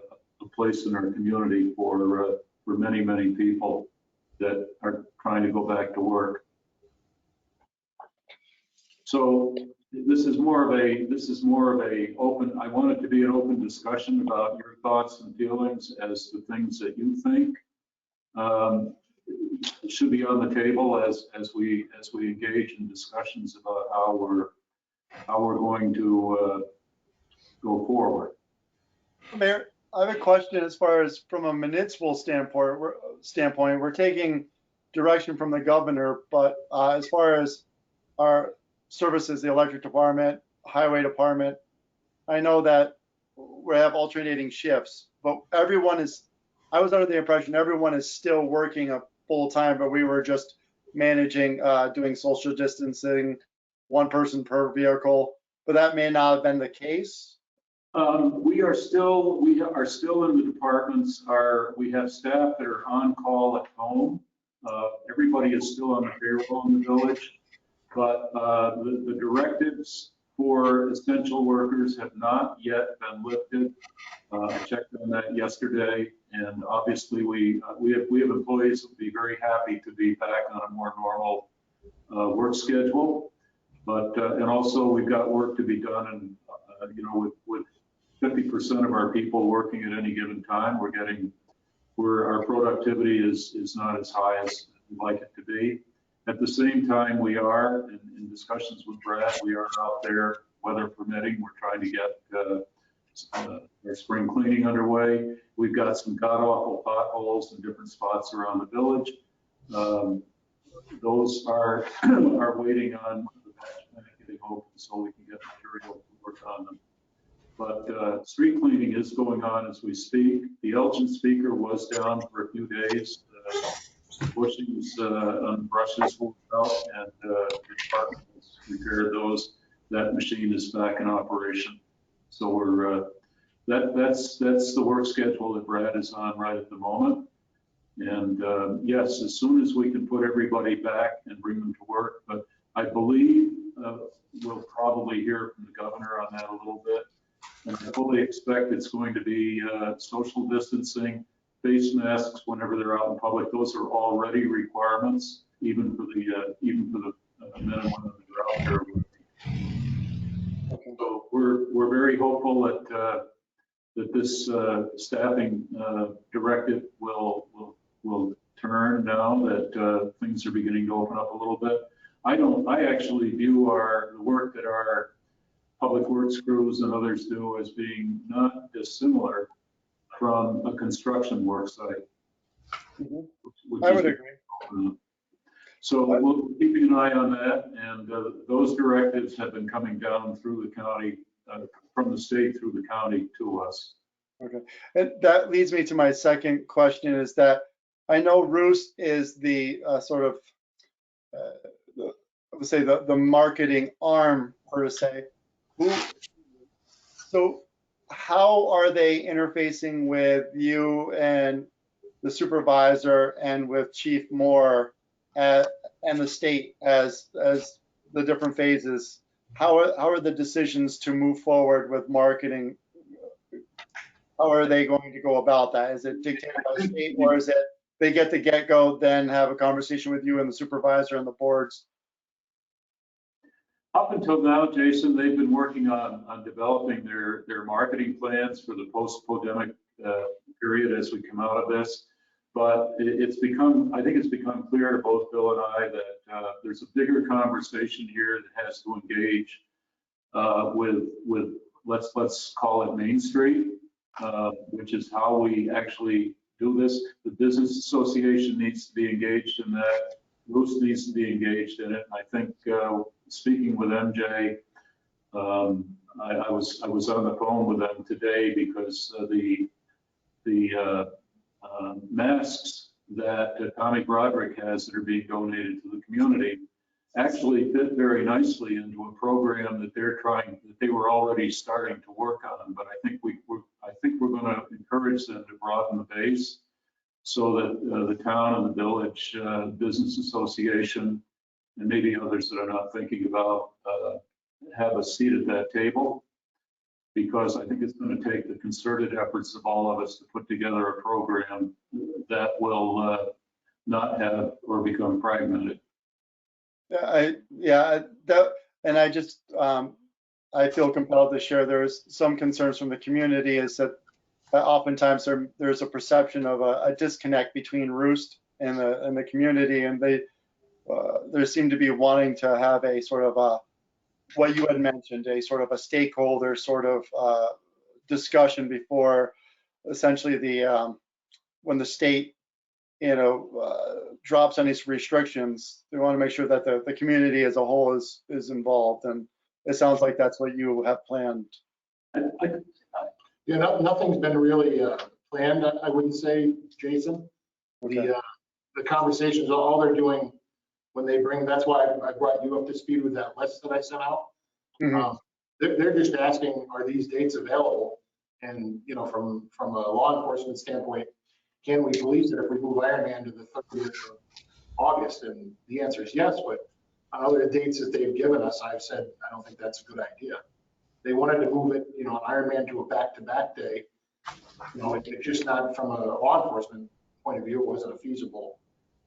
place in our community for many, many people that are trying to go back to work. So this is more of a open, I want it to be an open discussion about your thoughts and feelings as to things that you think should be on the table as we engage in discussions about how we're going to go forward. Mayor, I have a question as far as from a municipal standpoint. We're taking direction from the governor, but as far as our services, the electric department, highway department, I know that we have alternating shifts, but I was under the impression everyone is still working a full time, but we were just managing, doing social distancing, one person per vehicle, but that may not have been the case. We are still in the departments. We have staff that are on call at home. Everybody is still on the payroll in the village, but the directives for essential workers have not yet been lifted. I checked on that yesterday, and obviously we have employees who would be very happy to be back on a more normal work schedule. But and also we've got work to be done, and with 50% of our people working at any given time, our productivity is not as high as we'd like it to be. At the same time, we are in discussions with Brad. We are out there, weather permitting. We're trying to get our spring cleaning underway. We've got some god-awful potholes in different spots around the village. Those are waiting on the patch plant getting open so we can get material to work on them. But street cleaning is going on as we speak. The Elgin speaker was down for a few days. Bushings on brushes were out, and the department has repaired those. That machine is back in operation. So we're that's the work schedule that Brad is on right at the moment. And yes, as soon as we can put everybody back and bring them to work, but I believe we'll probably hear from the governor on that a little bit. And I fully expect it's going to be social distancing, face masks whenever they're out in public. Those are already requirements, even for the men and women that are out there. So we're very hopeful that this staffing directive will turn now that things are beginning to open up a little bit. I actually view the work that our public works crews and others do as being not dissimilar from a construction work site. I would agree. So we'll keep an eye on that, and those directives have been coming down through the county, from the state through the county to us. Okay, and that leads me to my second question, is that I know Roost is the sort of, I would say the marketing arm, per se. So how are they interfacing with you and the supervisor and with Chief Moore and the state as the different phases? How are the decisions to move forward with marketing? How are they going to go about that? Is it dictated by the state, or is it they get the get-go, then have a conversation with you and the supervisor and the boards? Up until now, Jason, they've been working on developing their marketing plans for the post-pandemic period as we come out of this. But I think it's become clear to both Bill and I that there's a bigger conversation here that has to engage with let's call it Main Street, which is how we actually do this. The business association needs to be engaged in that. Roost needs to be engaged in it. I think speaking with MJ, I was on the phone with them today because the masks that Tommy Broderick has that are being donated to the community actually fit very nicely into a program that they were already starting to work on. But I think we're going to encourage them to broaden the base so that the town and the village business association and maybe others that are not thinking about have a seat at that table, because I think it's going to take the concerted efforts of all of us to put together a program that will not have or become fragmented. And I just, I feel compelled to share, there's some concerns from the community is that oftentimes there's a perception of a disconnect between Roost and the community, and they seem to be wanting to have a sort of a, what you had mentioned, a sort of a stakeholder sort of discussion before essentially when the state, drops any restrictions. They want to make sure that the community as a whole is involved, and it sounds like that's what you have planned. Yeah, nothing's been really planned, I wouldn't say, Jason. Okay. The conversations, all they're doing when they bring, that's why I brought you up to speed with that list that I sent out. Mhm. They're just asking, are these dates available? And, from a law enforcement standpoint, can we police it if we move Ironman to the 30th of August? And the answer is yes, but on other dates that they've given us, I've said, I don't think that's a good idea. They wanted to move it, an Ironman to a back-to-back day. It's just not, from a law enforcement point of view, it wasn't a feasible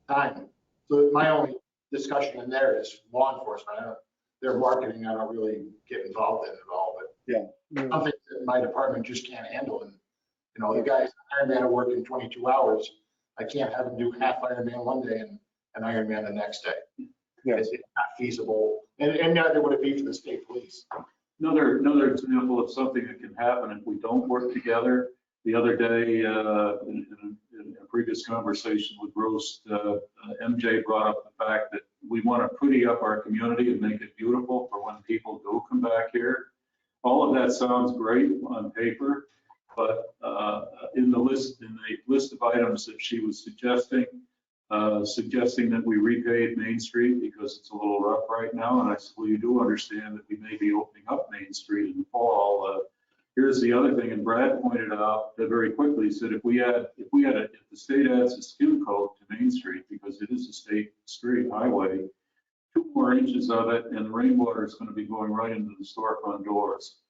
time. So my only discussion in there is law enforcement. Their marketing, I don't really get involved in at all, but Yeah. something that my department just can't handle. And, the guys, Ironman are working 22 hours. I can't have them do half Ironman one day and an Ironman the next day. Yeah. It's not feasible. And neither would it be for the state police. Another example of something that can happen if we don't work together. The other day, in a previous conversation with Roost, MJ brought up the fact that we want to pretty up our community and make it beautiful for when people do come back here. All of that sounds great on paper, but in the list of items that she was suggesting that we repave Main Street because it's a little rough right now. And I said, well, you do understand that we may be opening up Main Street in the fall. Here's the other thing, and Brad pointed out that very quickly, he said if the state adds a skim coat to Main Street, because it is a state street highway, 2 more inches of it and the rainwater is going to be going right into the storefront doors.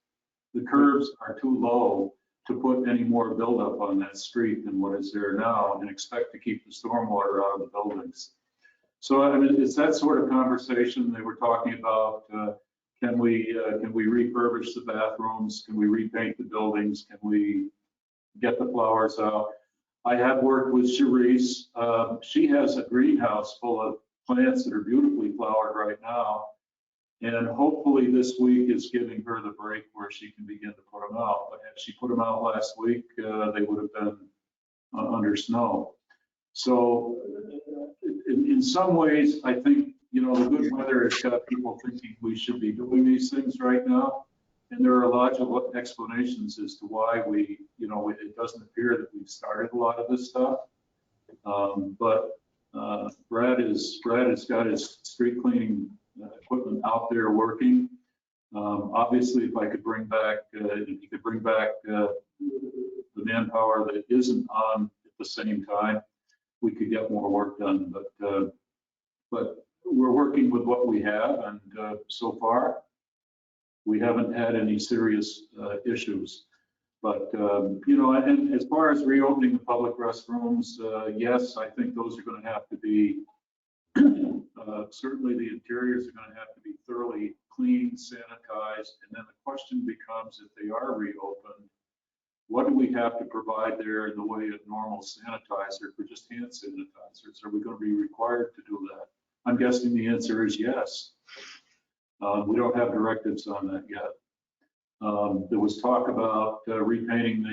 The curbs are too low to put any more buildup on that street than what is there now and expect to keep the stormwater out of the buildings. So, I mean, it's that sort of conversation. They were talking about, can we refurbish the bathrooms? Can we repaint the buildings? Can we get the flowers out? I have worked with Cherise. She has a greenhouse full of plants that are beautifully flowered right now. And hopefully this week is giving her the break where she can begin to put them out. But had she put them out last week, they would have been under snow. So in some ways, I think, the good weather has got people thinking we should be doing these things right now. And there are logical explanations as to why it doesn't appear that we've started a lot of this stuff. But Brad has got his street cleaning equipment out there working. Obviously, if he could bring back the manpower that isn't on at the same time, we could get more work done. But we're working with what we have, and so far we haven't had any serious issues. But and as far as reopening the public restrooms, yes, I think those are going to have to be certainly the interiors are going to have to be thoroughly cleaned, sanitized, and then the question becomes, if they are reopened, what do we have to provide there in the way of normal sanitizer for just hand sanitizers? Are we going to be required to do that? I'm guessing the answer is yes. We don't have directives on that yet. There was talk about repainting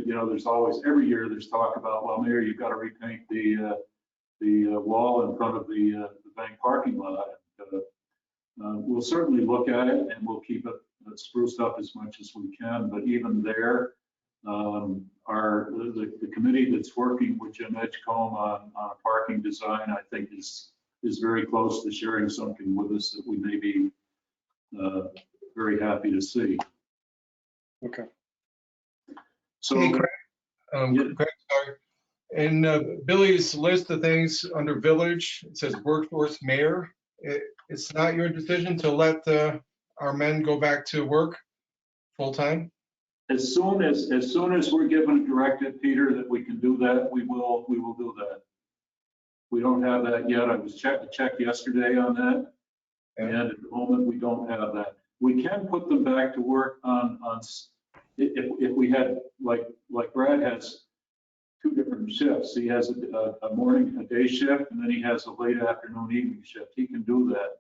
there's always, every year there's talk about, well, Mayor, you've got to repaint the wall in front of the bank parking lot. We'll certainly look at it and we'll keep it spruced up as much as we can. But even there, the committee that's working with Jim Edgecombe on a parking design, I think is very close to sharing something with us that we may be very happy to see. Okay. So, Hey, Craig, Craig, sorry. In Billy's list of things under village, it says workforce mayor. It's not your decision to let our men go back to work full time? as soon as we're given a directive, Peter, that we can do that, we will do that. We don't have that yet. I was checked yesterday on that. And at the moment, we don't have that. We can put them back to work if we had, like Brad has 2 different shifts. He has a morning, a day shift, and then he has a late afternoon, evening shift. He can do that.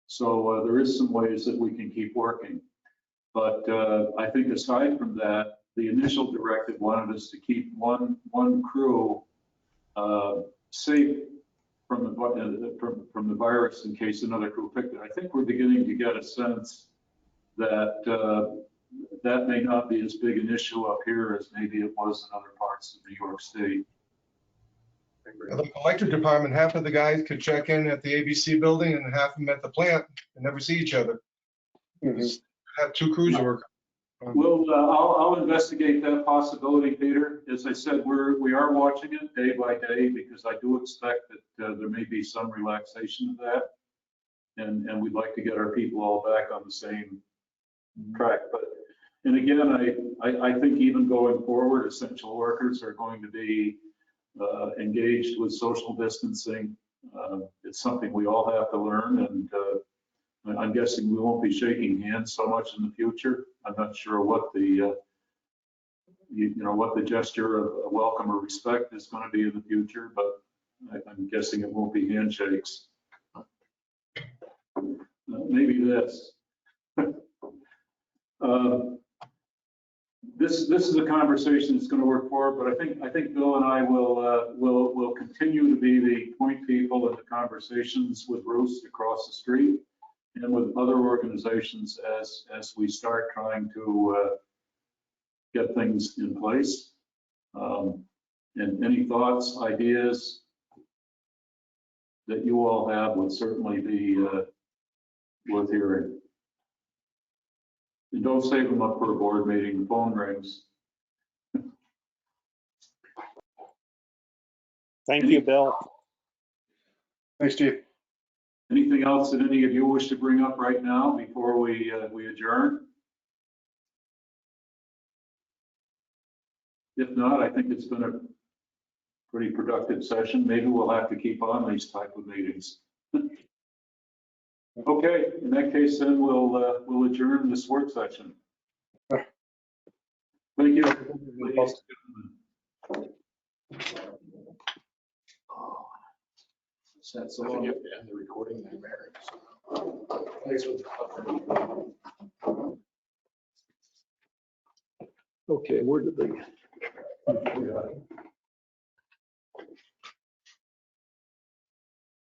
So there is some ways that we can keep working. But I think aside from that, the initial directive wanted us to keep one crew safe from the virus in case another crew picked it. I think we're beginning to get a sense that that may not be as big an issue up here as maybe it was in other parts of New York State. The electric department, half of the guys could check in at the ABC building and half of them at the plant and never see each other. Just have 2 crews work. Well, I'll investigate that possibility, Peter. As I said, we are watching it day by day because I do expect that there may be some relaxation of that. And we'd like to get our people all back on the same track. And again, I think even going forward, essential workers are going to be engaged with social distancing. It's something we all have to learn, and I'm guessing we won't be shaking hands so much in the future. I'm not sure what the what the gesture of welcome or respect is going to be in the future, but I'm guessing it won't be handshakes. Maybe this. This is a conversation that's going to work forward, but I think Bill and I will continue to be the point people in the conversations with Roost across the street and with other organizations as we start trying to get things in place. And any thoughts, ideas that you all have would certainly be worth hearing. And don't save them up for a board meeting, the phone rings. Thank you, Bill. Thanks, Chief. Anything else that any of you wish to bring up right now before we adjourn? If not, I think it's been a pretty productive session. Maybe we'll have to keep on these type of meetings. Okay, in that case, then we'll adjourn this work session. Thank you. So I think you have to end the recording there, Mary. Thanks for Okay, where did they?